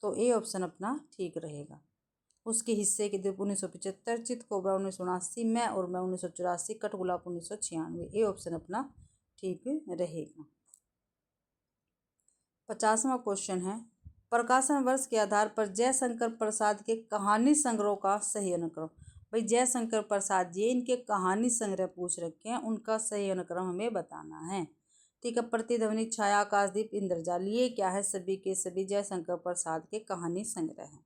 तो ए ऑप्शन अपना ठीक रहेगा। उसके हिस्से की धूप 1975, चितकोबरा 1979, मैं और मैं 1984, कठगुलाब 1996। ए ऑप्शन अपना ठीक रहेगा। 50वां क्वेश्चन है, प्रकाशन वर्ष के आधार पर जयशंकर प्रसाद के कहानी संग्रह का सही अनुक्रम। भाई जयशंकर प्रसाद जी, इनके कहानी संग्रह पूछ रखे हैं, उनका सही अनुक्रम हमें बताना है, ठीक है। प्रतिध्वनि, छाया, आकाशदीप, इंद्रजाल, ये क्या है? सभी के सभी जयशंकर प्रसाद के कहानी संग्रह हैं।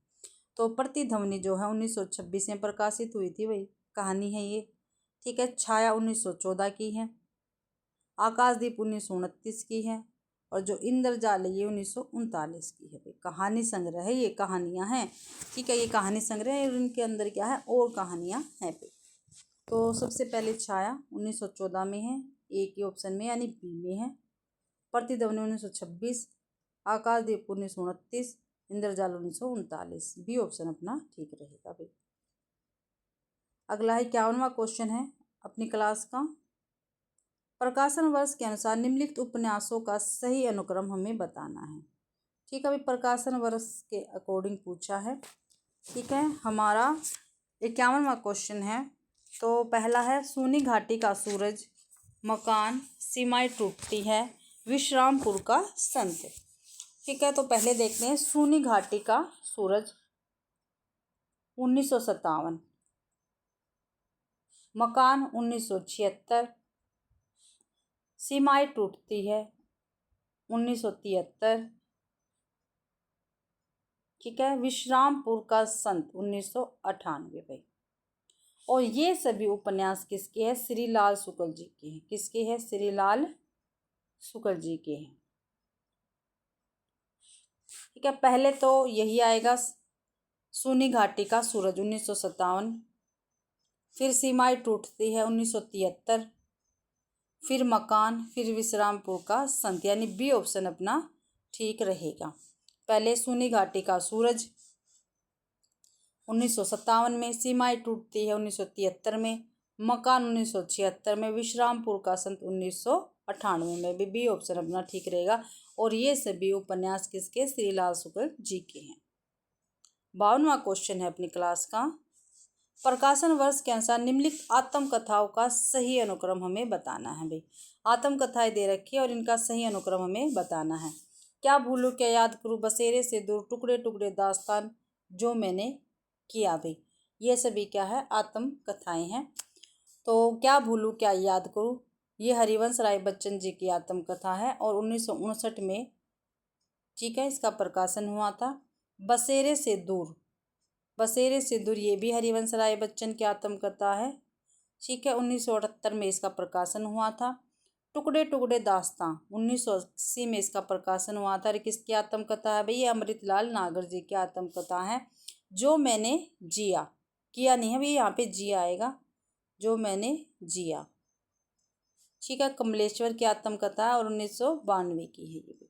तो प्रतिध्वनि जो है 1926 में प्रकाशित हुई थी भाई, कहानी है ये, ठीक है। छाया 1914 की है, आकाशदीप 1929 की है, और जो इंद्रजाल है ये 1939 की है भाई। कहानी संग्रह है, ये कहानियाँ हैं, ठीक है, ये कहानी संग्रह है और इनके अंदर क्या है? और कहानियाँ हैं भाई। तो सबसे पहले छाया 1914 में है, ए के ऑप्शन में यानी बी में है। प्रतिध्वनि 1926, आकाशदीप 1929, इंद्रजाल 1939, बी ऑप्शन अपना ठीक रहेगा भाई। अगला है 51वां क्वेश्चन है अपनी क्लास का। प्रकाशन वर्ष के अनुसार निम्नलिखित उपन्यासों का सही अनुक्रम हमें बताना है, ठीक है भाई। प्रकाशन वर्ष के अकॉर्डिंग पूछा है, ठीक है। हमारा 51वां क्वेश्चन है। तो पहला है सूनी घाटी का सूरज, मकान, सीमाएं टूटती है, विश्रामपुर का संत, ठीक है। तो पहले देखते हैं सूनी घाटी का सूरज 1957, मकान 1976, सीमाएं टूटती है 1973, ठीक है, विश्रामपुर का संत 1998 भाई। और ये सभी उपन्यास किसके हैं? श्रीलाल शुक्ल जी के हैं। किसके हैं? श्रीलाल शुक्ल जी के हैं, ठीक है। पहले तो यही आएगा सूनी घाटी का सूरज 1957, फिर सीमाएं टूटती है 1973, फिर मकान, फिर विश्रामपुर का संत, यानी बी ऑप्शन अपना ठीक रहेगा। पहले सूनी घाटी का सूरज 1957 में, सीमाएं टूटती है 1973 में, मकान 1976 में, विश्रामपुर का संत 1998 में भी बी ऑप्शन अपना ठीक रहेगा। और ये सभी उपन्यास किसके? श्रीलाल शुक्ल जी के हैं। 52वां क्वेश्चन है अपनी क्लास का, प्रकाशन वर्ष के अनुसार निम्नलिखित आत्मकथाओं का सही अनुक्रम हमें बताना है भाई। आत्मकथाएं दे रखी है और इनका सही अनुक्रम हमें बताना है। क्या भूलूं क्या याद करूं, बसेरे से दूर, टुकड़े टुकड़े दास्तान, जो मैंने किया भाई, ये सभी क्या है? आत्मकथाएं हैं। तो क्या भूलूं क्या याद करूं, ये हरिवंश राय बच्चन जी की आत्मकथा है और 1959 में, ठीक है, इसका प्रकाशन हुआ था। बसेरे से दूर, बसेरे से दूर ये भी हरिवंश राय बच्चन की आत्मकथा है, ठीक है, 1978 में इसका प्रकाशन हुआ था। टुकड़े टुकड़े दास्तां 1980 में इसका प्रकाशन हुआ था। किसकी आत्मकथा है भाई? ये अमृतलाल नागर जी की आत्मकथा है। जो मैंने जिया, किया नहीं है भाई, यहाँ पे जिया आएगा, जो मैंने जिया, ठीक है, कमलेश्वर की आत्मकथा है और 1992 की है ये भी,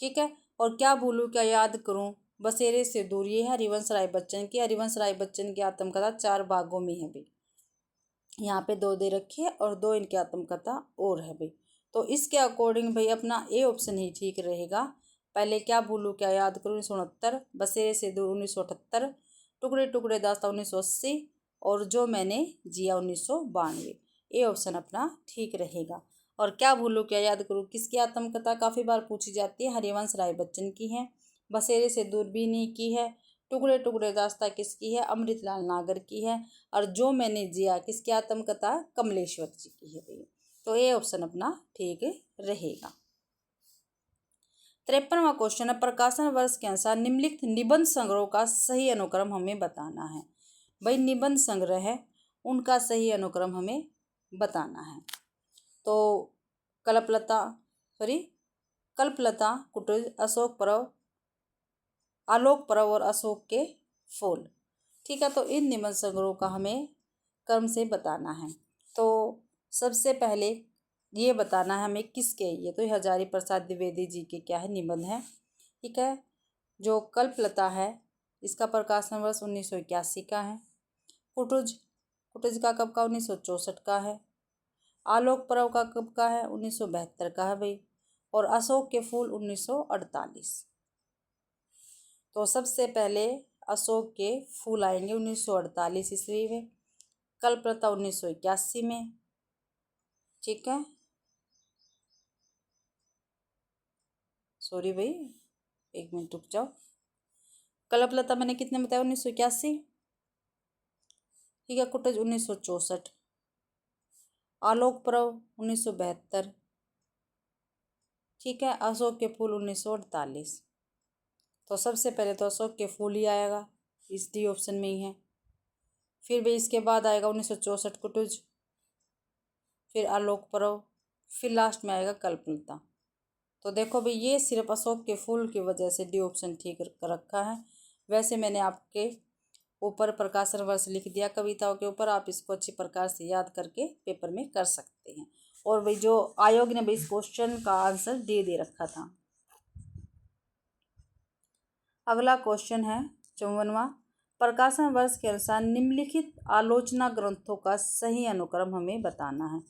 ठीक है। और क्या भूलूं क्या याद करूं, बसेरे से दूर, ये है हरिवंश राय बच्चन की। हरिवंश राय बच्चन की आत्मकथा 4 भागों में है भाई, यहाँ पे 2 दे रखी है और 2 इनकी आत्मकथा और है भाई। तो इसके अकॉर्डिंग भाई अपना ए ऑप्शन ही ठीक रहेगा। पहले क्या भूलूं क्या याद करूं 1969, बसेरे से दूर 1978, टुकड़े टुकड़े दास्तां 1980 और जो मैंने जिया 1992। ए ऑप्शन अपना ठीक रहेगा। और क्या भूलूं क्या याद करूं किसकी आत्मकथा काफ़ी बार पूछी जाती है? हरिवंश राय बच्चन की है। बसेरे से दूर भी नहीं की है। टुकड़े टुकड़े दास्तां किसकी है? अमृतलाल नागर की है। और जो मैंने जिया किसकी आत्मकथा? कमलेश्वर जी की है भैया। तो ये ऑप्शन अपना ठीक रहेगा। 53वां क्वेश्चन है, प्रकाशन वर्ष के अनुसार निम्नलिखित निबंध संग्रह का सही अनुक्रम हमें बताना है। भाई निबंध संग्रह है, उनका सही अनुक्रम हमें बताना है। तो कल्पलता, कुटुज, अशोक पर्व, आलोक पर्व और अशोक के फूल, ठीक है। तो इन निबंध संग्रहों का हमें क्रम से बताना है। तो सबसे पहले ये बताना है हमें किसके, ये तो हजारी प्रसाद द्विवेदी जी के क्या है? निबंध है, ठीक है। जो कल्पलता है इसका प्रकाशन वर्ष 1981 का है। कुटुज का कब का? 1964 का है। आलोक पर्व का कब का है? 1972 का है भाई। और अशोक के फूल 1948। तो सबसे पहले अशोक के फूल आएंगे 1948 ईस्वी में, कल्पलता 1981 में, ठीक है। सॉरी भाई, 1 मिनट रुक जाओ। कल्पलता मैंने कितने बताया? 1981, ठीक है। कुटुज 1964, आलोक पर्व 1972, ठीक है। अशोक के फूल 1948। तो सबसे पहले तो अशोक के फूल ही आएगा, इस डी ऑप्शन में ही है। फिर भी इसके बाद आएगा 1964 कुटुज, फिर आलोक पर्व, फिर लास्ट में आएगा कल्पलता। तो देखो भाई ये सिर्फ अशोक के फूल की वजह से डी ऑप्शन ठीक रखा है। वैसे मैंने आपके ऊपर प्रकाशन वर्ष लिख दिया कविताओं के ऊपर, आप इसको अच्छी प्रकार से याद करके पेपर में कर सकते हैं। और भाई जो आयोग ने भाई इस क्वेश्चन का आंसर दे रखा था। अगला क्वेश्चन है 54वां, प्रकाशन वर्ष के अनुसार निम्नलिखित आलोचना ग्रंथों का सही अनुक्रम हमें बताना है।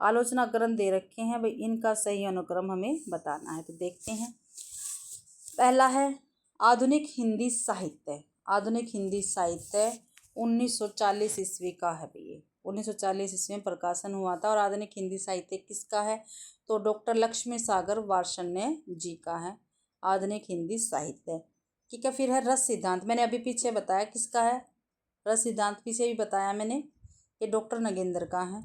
आलोचना ग्रंथ दे रखे हैं भाई, इनका सही अनुक्रम हमें बताना है। तो देखते हैं। पहला है आधुनिक हिंदी साहित्य। आधुनिक हिंदी साहित्य 1940 ईस्वी का है भैया, 1940 ईस्वी में प्रकाशन हुआ था। और आधुनिक हिंदी साहित्य किसका है? तो डॉक्टर लक्ष्मी सागर वार्ष्णेय जी का है आधुनिक हिंदी साहित्य, ठीक है। फिर है रस सिद्धांत, मैंने अभी पीछे बताया किसका है? रस सिद्धांत पीछे भी बताया मैंने, ये डॉक्टर नगेंद्र का है।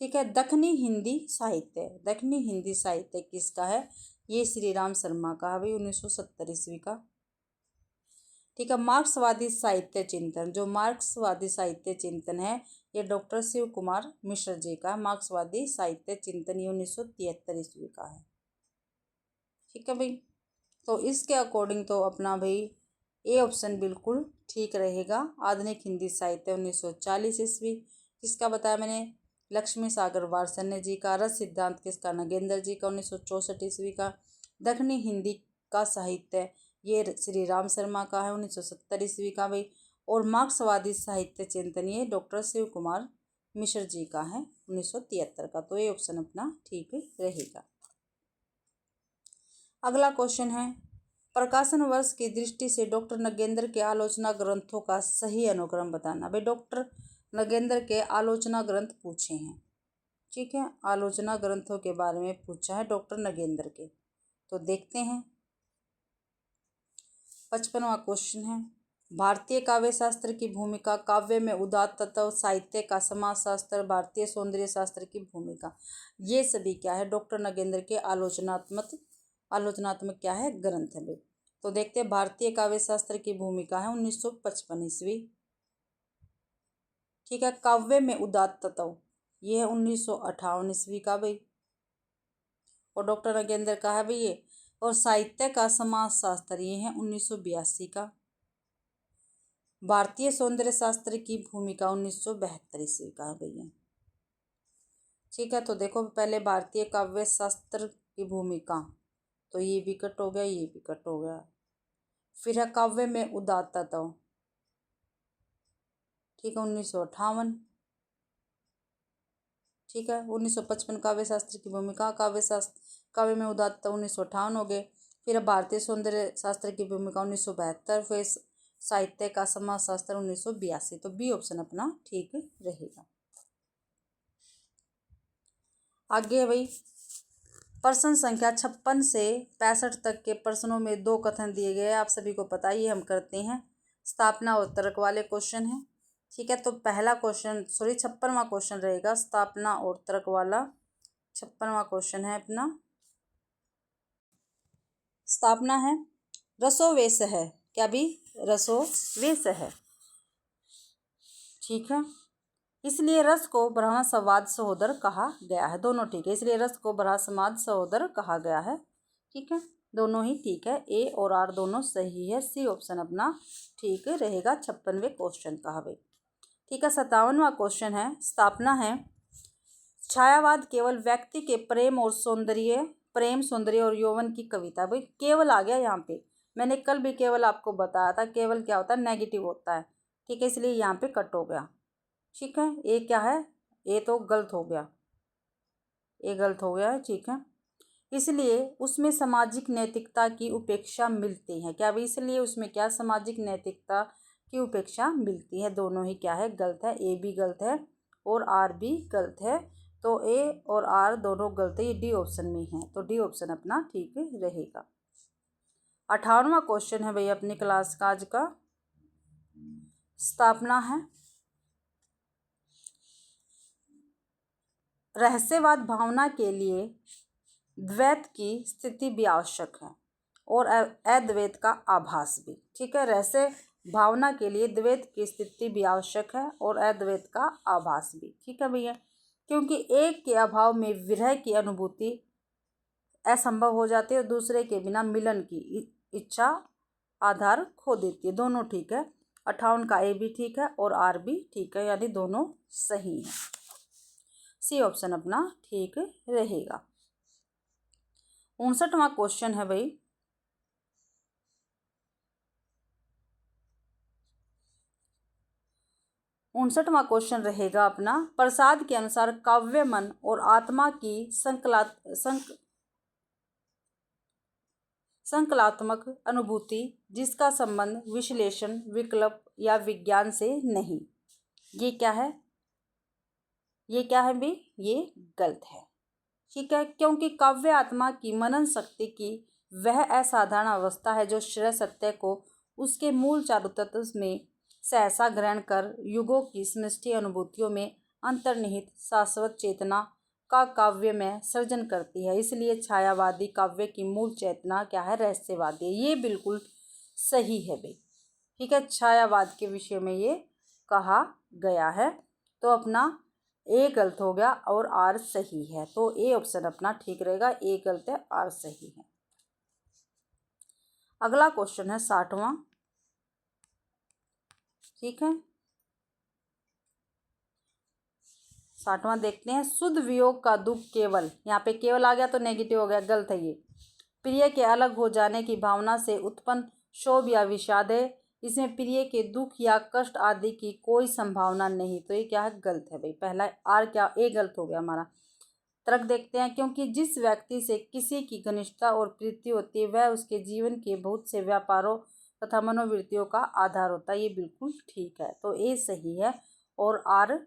ठीक है। दक्षिणी हिंदी साहित्य, दक्षिणी हिंदी साहित्य किसका है? ये श्री राम शर्मा का है भाई, 1970 ईस्वी का। ठीक है। मार्क्सवादी साहित्य चिंतन, जो मार्क्सवादी साहित्य चिंतन है ये डॉक्टर शिव कुमार मिश्र जी का। मार्क्सवादी साहित्य चिंतन ये 1973 ईस्वी का है। ठीक है भाई। तो इसके अकॉर्डिंग तो अपना भाई ए ऑप्शन बिल्कुल ठीक रहेगा। आधुनिक हिंदी साहित्य 1940 ईस्वी किसका बताया मैंने? लक्ष्मी सागर वार्ष्णेय जी का। रस सिद्धांत किसका? नगेंद्र जी का, 1964 ईस्वी का। दक्षिणी हिंदी का साहित्य ये श्री राम शर्मा का है, 1970 ईस्वी का भाई। और मार्क्सवादी साहित्य चिंतन ये डॉक्टर शिव कुमार मिश्र जी का है, 1973 का। तो ये ऑप्शन अपना ठीक रहेगा। अगला क्वेश्चन है, प्रकाशन वर्ष की दृष्टि से डॉक्टर नगेंद्र के आलोचना ग्रंथों का सही अनुक्रम बताना। भाई डॉक्टर नगेंद्र के आलोचना ग्रंथ पूछे हैं। ठीक है। आलोचना ग्रंथों के बारे में पूछा है डॉक्टर नगेंद्र के। तो देखते हैं। 55वां क्वेश्चन है, भारतीय काव्य शास्त्र की भूमिका। काव्य में उदात्त तत्व, साहित्य का समाज शास्त्र, भारतीय सौंदर्य शास्त्र की भूमिका। ये सभी क्या है? डॉक्टर नगेंद्र के आलोचनात्मक क्या है? ग्रंथ है भाई। तो देखते हैं। भारतीय काव्य शास्त्र की भूमिका है 1955 ईस्वी। ठीक है। काव्य में उदात्त तत्व ये है 1958 ईस्वी का भाई, और डॉक्टर नगेंद्र का है भाई ये। और साहित्य का समाज शास्त्र ये है 1982 का। भारतीय सौंदर्य शास्त्र की भूमिका 1972 ईस्वी का है भैया। ठीक है। तो देखो पहले भारतीय काव्य शास्त्र की भूमिका, तो ये भी कट हो गया, ये भी कट हो गया। फिर है काव्य में उदात्त तत्व। ठीक है, 1958। ठीक है। 1955 काव्य शास्त्र की भूमिका, काव्य में उदात्त 1958 हो गए। फिर भारतीय सौंदर्य शास्त्र की भूमिका 1972। फिर साहित्य का समाज शास्त्र 1982। तो बी ऑप्शन अपना ठीक रहेगा। आगे है भाई, प्रश्न संख्या 56 से 65 तक के प्रश्नों में दो कथन दिए गए, आप सभी को पता ही, हम करते हैं स्थापना और तर्क वाले क्वेश्चन हैं। ठीक है। तो पहला क्वेश्चन 56वां क्वेश्चन रहेगा स्थापना और तर्क वाला। 56वां क्वेश्चन है अपना, स्थापना है, रसोवेश है। क्या भी? रसोवेश है। ठीक है। इसलिए रस को ब्रह्म संवाद सहोदर कहा गया है। दोनों ठीक है। इसलिए रस को ब्रह्म समाज सहोदर कहा गया है। ठीक है। दोनों ही ठीक है। ए और आर दोनों सही है। सी ऑप्शन अपना ठीक रहेगा 56वें क्वेश्चन का भाई। ठीक है। 57वां क्वेश्चन है, स्थापना है, छायावाद केवल व्यक्ति के प्रेम, सौंदर्य और यौवन की कविता। भाई केवल आ गया यहाँ पे। मैंने कल भी केवल आपको बताया था, केवल क्या होता है? नेगेटिव होता है। ठीक है। इसलिए यहाँ पे कट हो गया। ठीक है। ए क्या है? ए तो गलत हो गया, ए गलत हो गया है। ठीक है। इसलिए उसमें सामाजिक नैतिकता की उपेक्षा मिलती है। क्या भाई? इसलिए उसमें क्या सामाजिक नैतिकता की उपेक्षा मिलती है। दोनों ही क्या है? गलत है। ए भी गलत है और आर भी गलत है। तो ए और आर दोनों गलत है। ये डी ऑप्शन में है। तो डी ऑप्शन अपना ठीक रहेगा। 58वां क्वेश्चन है भाई अपनी क्लास का आज का, स्थापना है, रहस्यवाद भावना के लिए द्वैत की स्थिति भी आवश्यक है और अद्वैत का आभास भी। ठीक है। रहस्य भावना के लिए द्वैत की स्थिति भी आवश्यक है और अद्वैत का आभास भी। ठीक है भैया। क्योंकि एक के अभाव में विरह की अनुभूति असंभव हो जाती है और दूसरे के बिना मिलन की इच्छा आधार खो देती है। दोनों ठीक है। 58 का ए भी ठीक है और आर भी ठीक है, यानी दोनों सही है। सी ऑप्शन अपना ठीक रहेगा। 59वां क्वेश्चन है भाई, उनसठवां क्वेश्चन रहेगा अपना, प्रसाद के अनुसार काव्य मन और आत्मा की संकलात्मक अनुभूति जिसका संबंध विश्लेषण, विकल्प या विज्ञान से नहीं। ये क्या है? ये क्या है भाई? ये गलत है। ठीक है। क्योंकि काव्य आत्मा की मनन शक्ति की वह असाधारण अवस्था है जो श्रेय सत्य को उसके मूल चारु तत्व में सहसा ग्रहण कर युगों की समष्टि अनुभूतियों में अंतर्निहित शाश्वत चेतना का काव्य में सृजन करती है, इसलिए छायावादी काव्य की मूल चेतना क्या है, रहस्यवादी है। ये बिल्कुल सही है भाई, ठीक है। छायावाद के विषय में ये कहा गया है। तो अपना ए गलत हो गया और आर सही है, तो ए ऑप्शन अपना ठीक रहेगा, ए गलत है, आर सही है। अगला क्वेश्चन है 60वां, ठीक है। 60वां देखते हैं। शुद्ध वियोग का दुख केवल, यहाँ पे केवल आ गया तो नेगेटिव हो गया, गलत है ये। प्रिय के अलग हो जाने की भावना से उत्पन्न क्षोभ या विषाद है, इसमें प्रिय के दुख या कष्ट आदि की कोई संभावना नहीं, तो ये क्या है, गलत है भाई। पहला आर क्या, ए गलत हो गया हमारा। तर्क देखते हैं। क्योंकि जिस व्यक्ति से किसी की घनिष्ठता और प्रीति होती है वह उसके जीवन के बहुत से व्यापारों तथा मनोवृत्तियों का आधार होता है, ये बिल्कुल ठीक है, तो ए सही है और आर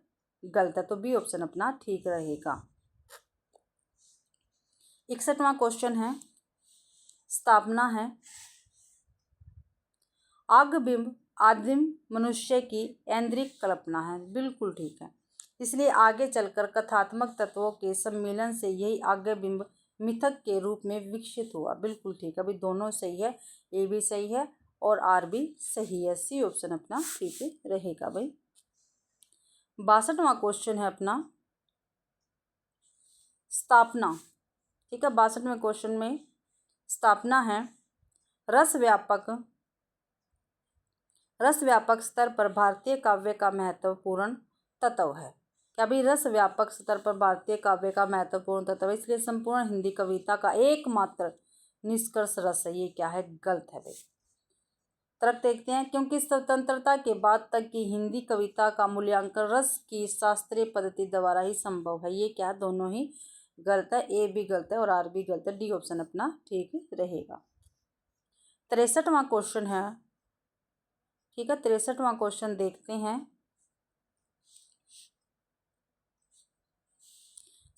गलत है, तो बी ऑप्शन अपना ठीक रहेगा। 61वां क्वेश्चन है, स्थापना है। आगबिंब आदिम मनुष्य की ऐन्द्रिक कल्पना है, बिल्कुल ठीक है। इसलिए आगे चलकर कथात्मक तत्वों के सम्मेलन से यही आगबिंब मिथक के रूप में विकसित हुआ, बिल्कुल ठीक है। अभी दोनों सही है, ए भी सही है और आर भी सही है, सी ऑप्शन अपना ठीक रहेगा भाई। 62वां क्वेश्चन है अपना, स्थापना, ठीक है। 62वें क्वेश्चन में स्थापना है। रस व्यापक स्तर पर भारतीय काव्य का महत्वपूर्ण तत्व है। क्या भाई, रस व्यापक स्तर पर भारतीय काव्य का महत्वपूर्ण तत्व है, इसलिए संपूर्ण हिंदी कविता का एकमात्र निष्कर्ष रस है, ये क्या है, गलत है भाई। तर्क देखते हैं। क्योंकि स्वतंत्रता के बाद तक की हिंदी कविता का मूल्यांकन रस की शास्त्रीय पद्धति द्वारा ही संभव है, ये क्या, दोनों ही गलत है, ए भी गलत है और आर भी गलत है, डी ऑप्शन अपना ठीक रहेगा। 63वां क्वेश्चन है, ठीक है। 63वां क्वेश्चन देखते हैं।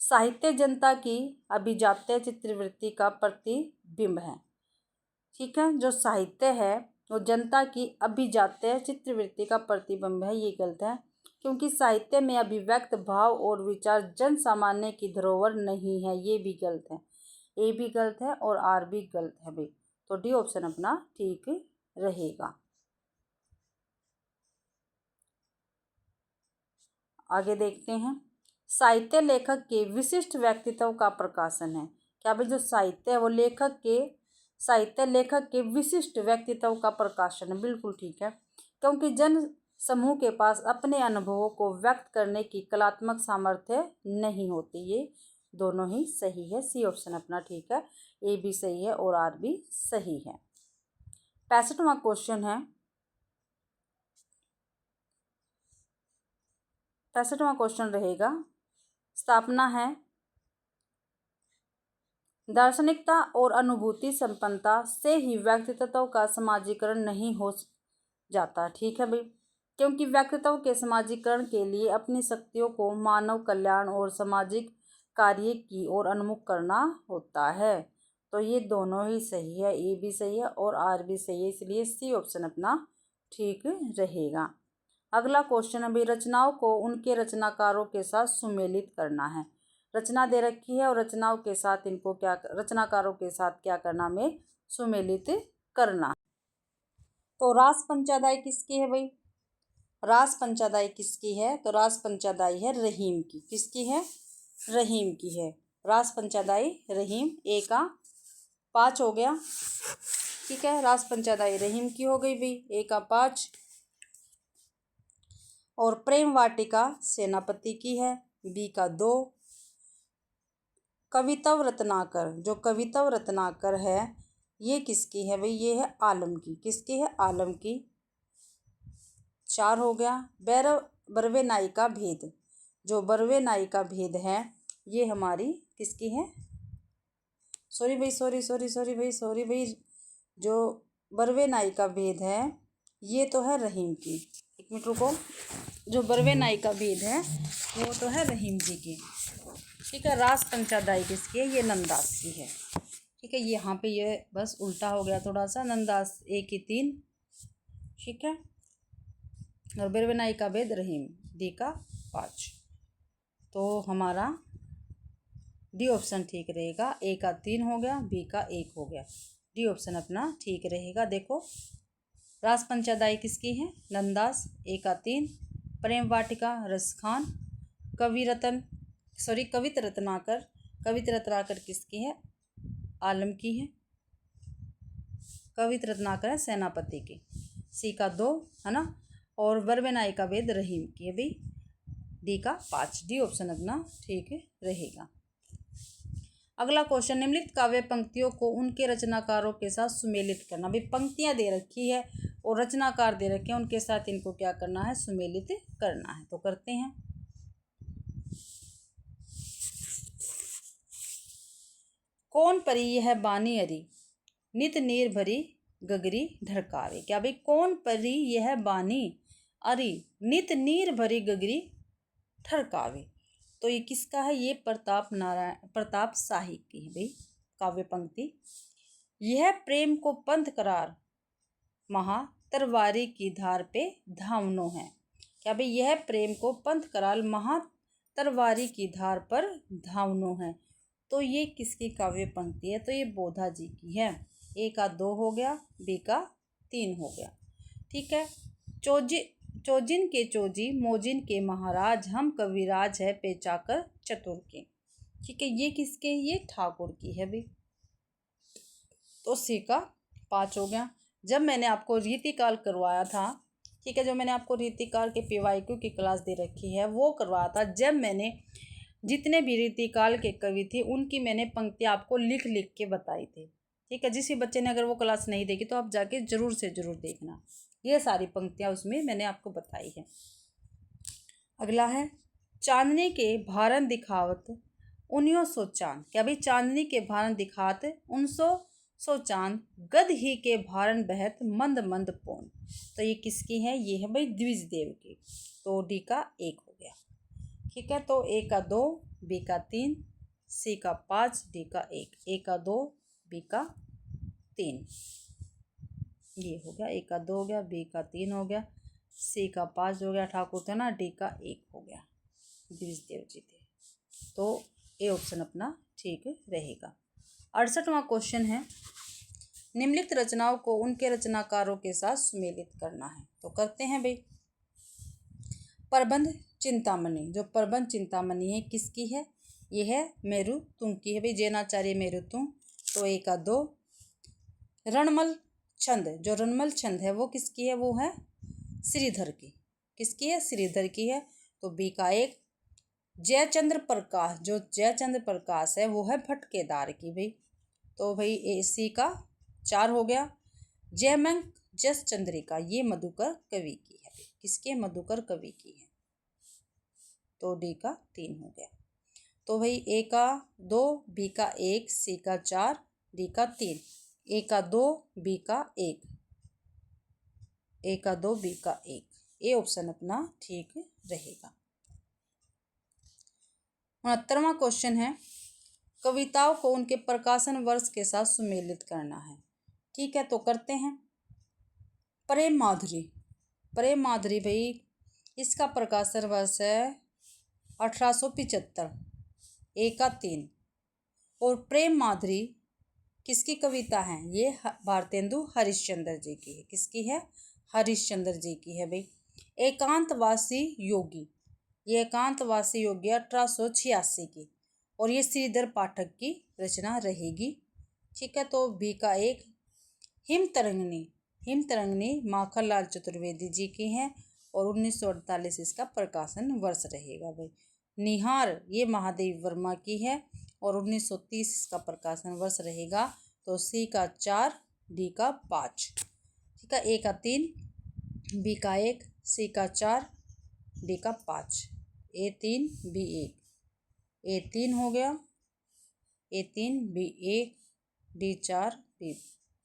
साहित्य जनता की अभिजात्य चित्रवृत्ति का प्रतिबिंब है, ठीक है। जो साहित्य है वो जनता की अभिजात्य चित्रवृत्ति का प्रतिबिंब है, ये गलत है। क्योंकि साहित्य में अभिव्यक्त भाव और विचार जन सामान्य की धरोहर नहीं है, ये भी गलत है, ए भी गलत है और आर भी गलत है भाई, तो डी ऑप्शन अपना ठीक रहेगा। आगे देखते हैं। साहित्य लेखक के विशिष्ट व्यक्तित्व का प्रकाशन है। क्या भाई, जो साहित्य है वो साहित्य लेखक के विशिष्ट व्यक्तित्व का प्रकाशन है, बिल्कुल ठीक है। क्योंकि जन समूह के पास अपने अनुभवों को व्यक्त करने की कलात्मक सामर्थ्य नहीं होती, ये दोनों ही सही है, सी ऑप्शन अपना ठीक है, ए भी सही है और आर भी सही है। 65वां क्वेश्चन है। 65वां क्वेश्चन रहेगा, स्थापना है। दार्शनिकता और अनुभूति संपन्नता से ही व्यक्तित्व का समाजीकरण नहीं हो जाता, ठीक है भाई। क्योंकि व्यक्तित्व के समाजीकरण के लिए अपनी शक्तियों को मानव कल्याण और सामाजिक कार्य की ओर उन्मुख करना होता है, तो ये दोनों ही सही है, ए भी सही है और आर भी सही है, इसलिए सी ऑप्शन अपना ठीक रहेगा। अगला क्वेश्चन, अभी रचनाओं को उनके रचनाकारों के साथ सुमेलित करना है। रचना दे रखी है और रचनाओं के साथ इनको क्या, रचनाकारों के साथ क्या करना, में सुमेलित करना। तो रास पंचादाई किसकी है भाई, रास पंचादाई किसकी है, तो रास पंचादाई है रहीम की, किसकी है, रहीम की है रास पंचादाई रहीम। ए का 5 हो गया, ठीक है। रास पंचादाई रहीम की हो गई भाई, ए का 5। और प्रेम वाटिका सेनापति की है, बी का 2। कवितव रत्नाकर, जो कवितव रत्नाकर है ये किसकी है भाई, ये है आलम की, किसकी है, आलम की, 4 हो गया। बरवे नाई का भेद, जो बरवे नाई का भेद है ये हमारी किसकी है, सॉरी भाई, जो बरवे नाई का भेद है ये तो है रहीम की, एक मिनट रुको, जो बरवे नाई का भेद है वो तो है रहीम जी की, ठीक है। रास पंचादाई किसकी है, ये नंदास की है, ठीक है। यहाँ पे ये बस उल्टा हो गया थोड़ा सा, नंदास ए की 3, ठीक है, और बरवे नाई का भेद रहीम डी का 5। तो हमारा डी ऑप्शन ठीक रहेगा। ए का 3 हो गया, बी का 1 हो गया। डी ऑप्शन अपना ठीक रहेगा। देखो रास पंचादाई किसकी है? नंदास। ए का 3। प्रेम वाटिका रसखान। कवित रत्नाकर किसकी है? आलम की है। कवित रत्नाकर है सेनापति की। सी का 2 है ना। और बरबेनाई का वेद रहीम की है भाई। डी का 5। डी ऑप्शन अपना ठीक रहेगा। अगला क्वेश्चन, निम्नलिखित काव्य पंक्तियों को उनके रचनाकारों के साथ सुमेलित करना। भाई पंक्तियां दे रखी है और रचनाकार दे रखे हैं, उनके साथ इनको क्या करना है? सुमेलित करना है। तो करते हैं। कौन परी यह बानी अरी, नित नीर भरी गगरी ढरकावे। क्या भाई? कौन परी यह बानी अरी, नित नीर भरी गगरी ठरकावे। तो ये किसका है? ये प्रताप शाही की है भाई काव्य पंक्ति। यह प्रेम को पंथ करार, महा तरवारी की धार पे धावनो है। क्या भाई? यह प्रेम को पंथ करार, महा तरवारी की धार पर धावनो है। तो ये किसकी काव्य पंक्ति है? तो ये बोधा जी की है। ए का 2 हो गया, बी का 3 हो गया। ठीक है। चोजिन के चोजी, मोजिन के महाराज, हम कविराज है पेचाकर चतुर के। ठीक है। ये किसके? ये ठाकुर की है भाई। तो सी का 5 हो गया। जब मैंने आपको रीतिकाल करवाया था, ठीक है, जो मैंने आपको रीतिकाल के PYQ की क्लास दे रखी है वो करवाया था, जब मैंने जितने भी रीतिकाल के कवि थे उनकी मैंने पंक्तियाँ आपको लिख लिख के बताई थी। ठीक है। जिस बच्चे ने अगर वो क्लास नहीं देखी तो आप जाके जरूर से जरूर देखना। ये सारी पंक्तियाँ उसमें मैंने आपको बताई है। अगला है, चांदनी के भारन दिखावत 1900 चांद। क्या भाई? चांदनी के भारन दिखात 1900 चांद, गद ही के भारन बहत मंद मंद पौन। तो ये किसकी है? ये है भाई द्विज देव की। तो डी का 1 हो गया। ठीक है। तो ए का 2, बी का 3, सी का 5, डी का 1। ए का 2, बी का 3, ये हो गया। ए का 2 हो गया, बी का 3 हो गया, सी का 5 हो गया, ठाकुर थे ना, डी का 1 हो गया, द्विजदेव जी थे। तो ए ऑप्शन अपना ठीक रहेगा। 68वां क्वेश्चन है, निम्नलिखित रचनाओं को उनके रचनाकारों के साथ सुमेलित करना है। तो करते हैं भाई। प्रबंध चिंतामणि, जो प्रबंध चिंतामणि है किसकी है? ये है मेरु तुंग की है भाई, जैनाचार्य मेरु तुंग। तो ए का 2। रणमल छंद, जो रणमल छंद है वो किसकी है? वो है श्रीधर की। किसकी है? श्रीधर की है। तो बी का 1। जयचंद्र प्रकाश, जो जयचंद्र प्रकाश है वो है भटकेदार की भाई। तो भाई ए सी का 4 हो गया। जयमंक जस चंद्रिका, ये मधुकर कवि की है। किसके? मधुकर कवि की है। तो डी का 3 हो गया। तो भाई ए का 2, बी का 1, सी का 4, डी का 3। ए का 2, बी का 1, ए का 2, बी का 1। ए ऑप्शन अपना ठीक रहेगा। 69वां क्वेश्चन है, कविताओं को उनके प्रकाशन वर्ष के साथ सुमेलित करना है। ठीक है। तो करते हैं। प्रेम माधुरी, प्रेम माधुरी भाई इसका प्रकाशन वर्ष है 1875, ए का 3। और प्रेम माधुरी किसकी कविता है? ये भारतेंदु हरिश्चंद्र जी की है। किसकी है? हरिश्चंद्र जी की है भाई। एकांतवासी योगी, ये एकांतवासी योगी 1886 की, और ये श्रीधर पाठक की रचना रहेगी। ठीक है। तो बी का 1। हिमतरंगिणी माखनलाल चतुर्वेदी जी की है, और 1948 इसका प्रकाशन वर्ष रहेगा भाई। निहार ये महादेव वर्मा की है, और 1930 इसका प्रकाशन वर्ष रहेगा। तो सी का 4, डी का 5। ठीक है। ए का 3, बी का 1, सी का 4, डी का 5। ए 3, बी 1, ए 3 हो गया, ए 3, बी 1, डी 4,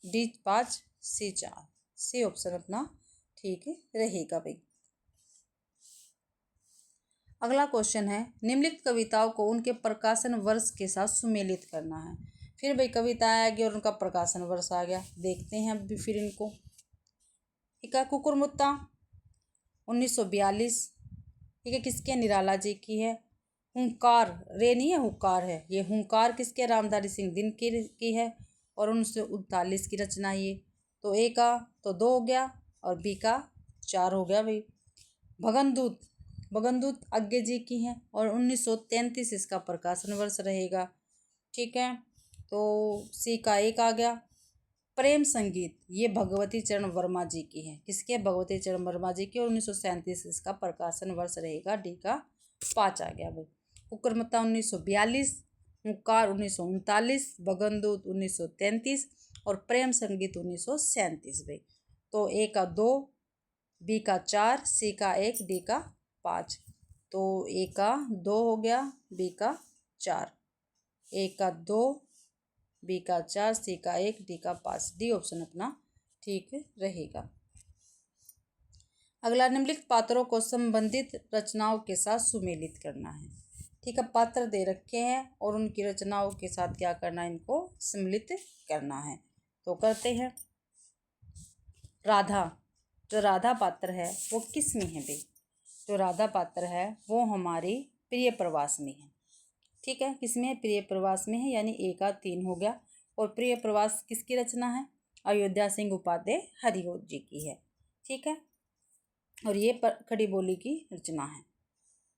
डी 5, सी 4। सी ऑप्शन अपना ठीक रहेगा भाई। अगला क्वेश्चन है, निम्नलिखित कविताओं को उनके प्रकाशन वर्ष के साथ सुमेलित करना है। फिर भाई कविता आ गई और उनका प्रकाशन वर्ष आ गया। देखते हैं अभी फिर इनको। ठीक है। कुकुरमुत्ता 1942, ठीक है, किसके? निराला जी की है। हुंकार, रे नहीं है हुंकार है, ये हुंकार किसके, रामधारी सिंह दिनकर की है और 1939 की रचना ये। तो ए का तो 2 हो गया और बी का 4 हो गया भाई। भगनदूत, भगनदूत अज्ञे जी की है और 1933 इसका प्रकाशन वर्ष रहेगा। ठीक है, तो सी का 1 आ गया। प्रेम संगीत, ये भगवती चरण वर्मा जी की है, किसके, भगवती चरण वर्मा जी की और 1937 इसका प्रकाशन वर्ष रहेगा। डी का 5 आ गया भाई। हुक्करमता 1942, हुंकार 1939, भगनदूत 1933 और प्रेम संगीत 1937 भाई। तो ए का 2, बी का 4, सी का 1, डी का 5। तो ए का 2 हो गया, बी का 4, ए का 2, बी का 4, सी का 1, डी का 5। डी ऑप्शन अपना ठीक रहेगा। अगला, निम्नलिखित पात्रों को संबंधित रचनाओं के साथ सुमेलित करना है। ठीक है, पात्र दे रखे हैं और उनकी रचनाओं के साथ क्या करना है, इनको सम्मिलित करना है। तो करते हैं। राधा, जो राधा पात्र है वो किस में है भाई, जो राधा पात्र है वो हमारी प्रिय प्रवास में है। ठीक है, किसमें है, प्रिय प्रवास में है, यानी ए का 3 हो गया। और प्रिय प्रवास किसकी रचना है, अयोध्या सिंह उपाध्याय हरिओत जी की है। ठीक है, और ये खड़ी बोली की रचना है।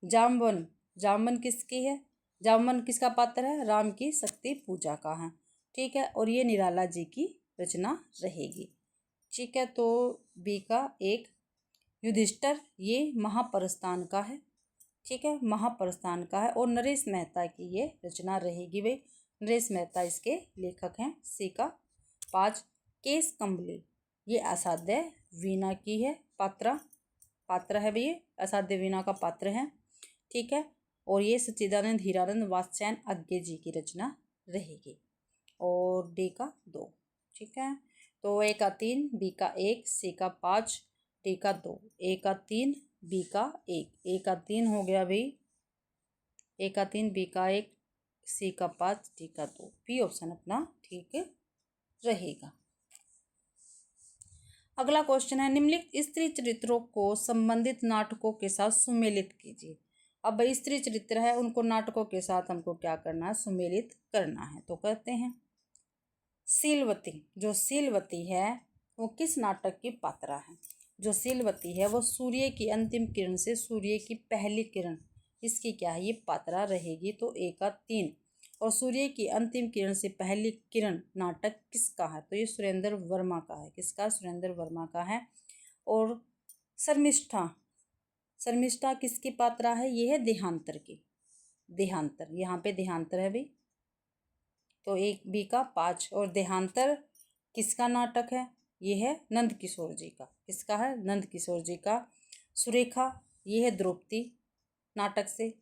जामवन, जामवन किसकी है, जामवन किसका पात्र है, राम की शक्ति पूजा का है। ठीक है, और ये निराला जी की रचना रहेगी। ठीक है, तो बी का 1। युधिष्ठिर, ये महाप्रस्थान का है। ठीक है, महाप्रस्थान का है और नरेश मेहता की ये रचना रहेगी भाई, नरेश मेहता इसके लेखक हैं। सी का 5। केस कंबली, ये असाध्य वीणा की है, पात्र है भाई, ये असाध्य वीणा का पात्र है। ठीक है, और ये सच्चिदानंद हीरानंद वात्स्यायन अज्ञे जी की रचना रहेगी। और डी का 2। ठीक है, तो ए का 3, बी का 1, सी का 5, डी का 2। ए का 3, बी का 1, ए का 3 हो गया भाई, ए का 3, बी का 1, सी का 5, डी का 2। बी ऑप्शन अपना ठीक रहेगा। अगला क्वेश्चन है, निम्नलिखित स्त्री चरित्रों को संबंधित नाटकों के साथ सुमेलित कीजिए। अब भाई स्त्री चरित्र है, उनको नाटकों के साथ हमको क्या करना है, सुमेलित करना है। तो कहते हैं। शीलवती, जो शीलवती है वो किस नाटक की पात्रा है, जो शीलवती है वो सूर्य की अंतिम किरण से सूर्य की पहली किरण, इसकी क्या है, ये पात्रा रहेगी। तो ए का 3। और सूर्य की अंतिम किरण से पहली किरण नाटक किसका है, तो ये सुरेंद्र वर्मा का है। किसका, सुरेंद्र वर्मा का है। और शर्मिष्ठा, शर्मिष्ठा किसकी पात्रा है, ये है देहांतर की, देहांतर, यहाँ पे देहांतर है भाई। तो एक बी का 5। और देहांतर किसका नाटक है, ये है नंद किशोर जी का। किसका है, नंद किशोर जी का। सुरेखा, ये है द्रौपदी नाटक से।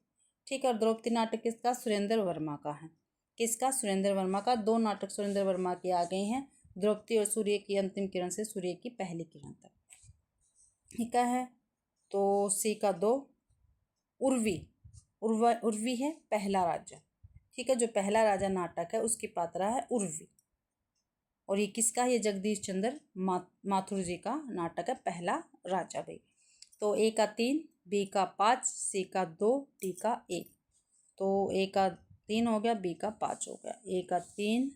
ठीक है, और द्रौपदी नाटक किसका, सुरेंद्र वर्मा का है। किसका, सुरेंद्र वर्मा का। 2 नाटक सुरेंद्र वर्मा के आ गए हैं, द्रौपदी और सूर्य की अंतिम किरण से सूर्य की पहली किरण तक। ठीक है, तो सी का 2। उर्वी, उर्वी है पहला राजा। ठीक है, जो पहला राजा नाटक है उसकी पात्रा है उर्वी। और ये किसका, ये जगदीश चंद्र माथुर जी का नाटक है पहला राजा भाई। तो ए का 3, बी का 5, सी का 2, डी का 1। तो ए का 3 हो गया, बी का 5 हो गया। ए का 3,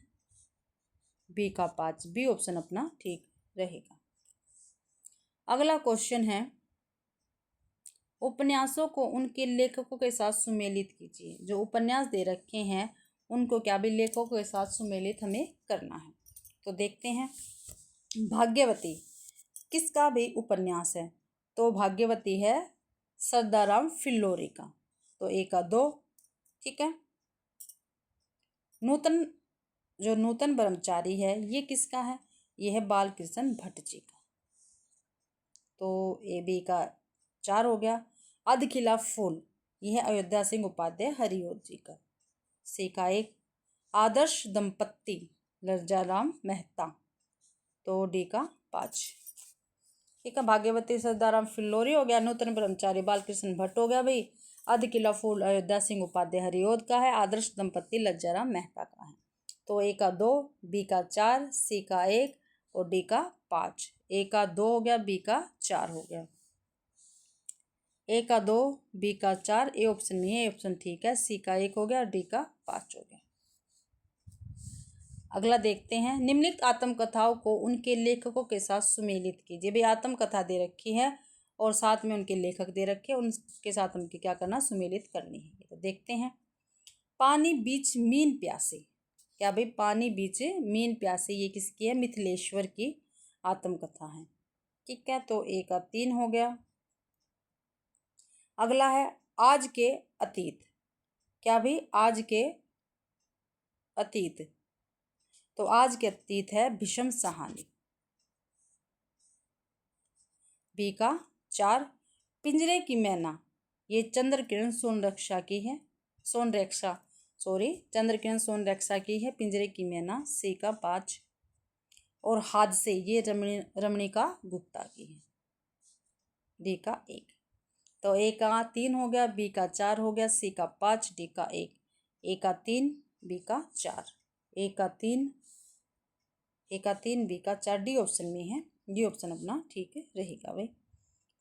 बी का 5, बी ऑप्शन अपना ठीक रहेगा। अगला क्वेश्चन है, उपन्यासों को उनके लेखकों के साथ सुमेलित कीजिए। जो उपन्यास दे रखे हैं उनको क्या भी लेखकों के साथ सुमेलित हमें करना है। तो देखते हैं। भाग्यवती किसका भी उपन्यास है, तो भाग्यवती है सरदाराम फिल्लोरी का। तो ए का 2। ठीक है, नूतन, जो नूतन ब्रह्मचारी है ये किसका है, ये है बाल कृष्ण भट्ट जी का। तो ए बी का 4 हो गया। अधखिला फूल, यह है अयोध्या सिंह उपाध्याय हरिओत जी का। सी का 1। आदर्श दंपत्ति लज्जाराम मेहता। तो डी का 5। ठीक है, भाग्यवती सरदाराम फिल्लोरी हो गया, नूतन ब्रह्मचारी बालकृष्ण भट्ट हो गया भाई, अधकिला फूल अयोध्या सिंह उपाध्याय हरिओत का है, आदर्श दंपत्ति लज्जाराम मेहता का है। तो ए का 2, बी का 4, सी का 1 और डी का 5। ए का 2 हो गया, बी का 4 हो गया। ए का 2, बी का 4, ए ऑप्शन नहीं है, ए ऑप्शन ठीक है, सी का 1 हो गया, डी का 5 हो गया। अगला देखते हैं, निम्नलिखित आत्मकथाओं को उनके लेखकों के साथ सुमेलित कीजिए। भाई आत्मकथा दे रखी है और साथ में उनके लेखक दे रखे हैं, उनके साथ उनकी क्या करना, सुमेलित करनी है। तो देखते हैं, पानी बीच मीन प्यासे, क्या भाई पानी बीच मीन प्यासे, ये किसकी है, मिथिलेश्वर की आत्मकथा है। ठीक है, तो ए का 3 हो गया। अगला है आज के अतीत, क्या भाई आज के अतीत, तो आज के अतीत है भीष्म सहानी। बी का 4, पिंजरे की मैना, ये चंद्र किरण सोनरक्षा की है, चंद्र किरण सोनरक्षा की है पिंजरे की मैना, सी का 5। और हादसे, ये रमणिका गुप्ता की है, डी का 1। तो ए का 3 हो गया, बी का 4 हो गया, सी का 5, डी का 1। ए का 3, बी का 4, ए का 3, बी का 4, डी ऑप्शन में है, डी ऑप्शन अपना ठीक रहेगा भाई।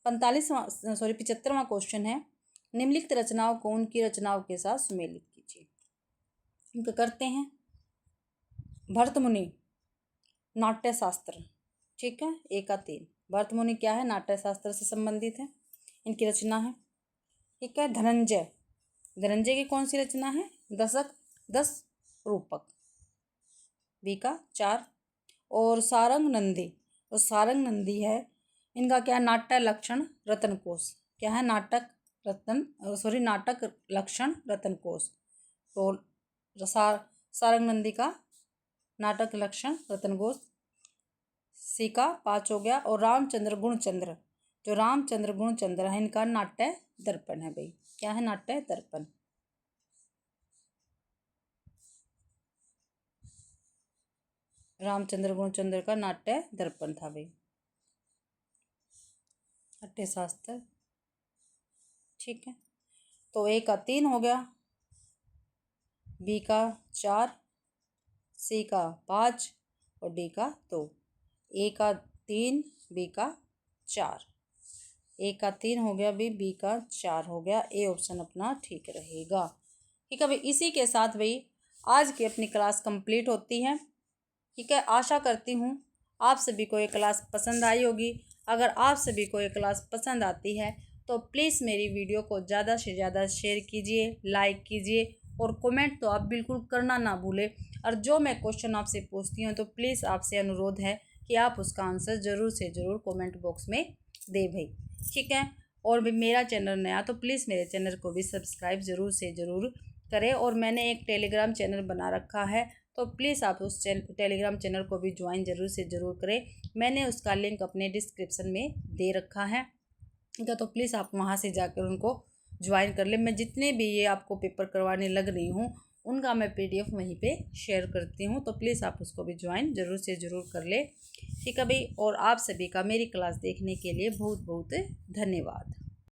75वां क्वेश्चन है, निम्नलिखित रचनाओं को उनकी रचनाओं के साथ सुमेलित कीजिए। इनका करते हैं, भरतमुनि नाट्य शास्त्र, ठीक है, ए का 3, भरतमुनि क्या है, नाट्य शास्त्र से संबंधित है, इनकी रचना है। ठीक है, धनंजय की कौन सी रचना है, 10 रूपक, बी का 4। और सारंग नंदी है, इनका क्या है, नाट्य लक्षण रत्न कोश, क्या है, नाटक लक्षण रत्न कोश। तो सारंग नंदी का नाटक लक्षण रत्न कोश, सी का 5 हो गया। और रामचंद्र गुणचंद्र है, इनका नाट्य दर्पण है भाई, क्या है, नाट्य दर्पण। रामचंद्र गुणचंद्र का नाट्य दर्पण था भाई, नाट्य शास्त्र। ठीक है, तो ए का 3 हो गया, बी का 4, सी का 5 और डी का 2। ए का 3, बी का 4, ए का 3 हो गया, बी का 4 हो गया, ए ऑप्शन अपना ठीक रहेगा। ठीक है भाई, इसी के साथ भाई आज की अपनी क्लास कंप्लीट होती है। ठीक है, आशा करती हूँ आप सभी को ये क्लास पसंद आई होगी। अगर आप सभी को ये क्लास पसंद आती है तो प्लीज़ मेरी वीडियो को ज़्यादा से ज़्यादा शेयर कीजिए, लाइक कीजिए और कमेंट तो आप बिल्कुल करना ना भूलें। और जो मैं क्वेश्चन आपसे पूछती हूँ तो प्लीज़ आपसे अनुरोध है कि आप उसका आंसर ज़रूर से ज़रूर कमेंट बॉक्स में दें भाई। ठीक है, और भी मेरा चैनल नया तो प्लीज़ मेरे चैनल को भी सब्सक्राइब ज़रूर से ज़रूर करें। और मैंने एक टेलीग्राम चैनल बना रखा है, तो प्लीज़ आप उस टेलीग्राम चैनल को भी ज्वाइन ज़रूर से ज़रूर करें। मैंने उसका लिंक अपने डिस्क्रिप्शन में दे रखा है। ठीक है, तो प्लीज़ आप वहाँ से जाकर उनको ज्वाइन कर लें। मैं जितने भी ये आपको पेपर करवाने लग रही हूँ उनका मैं PDF वहीं पे शेयर करती हूँ, तो प्लीज़ आप उसको भी ज्वाइन ज़रूर से ज़रूर कर लें। ठीक है भाई, और आप सभी का मेरी क्लास देखने के लिए बहुत बहुत धन्यवाद।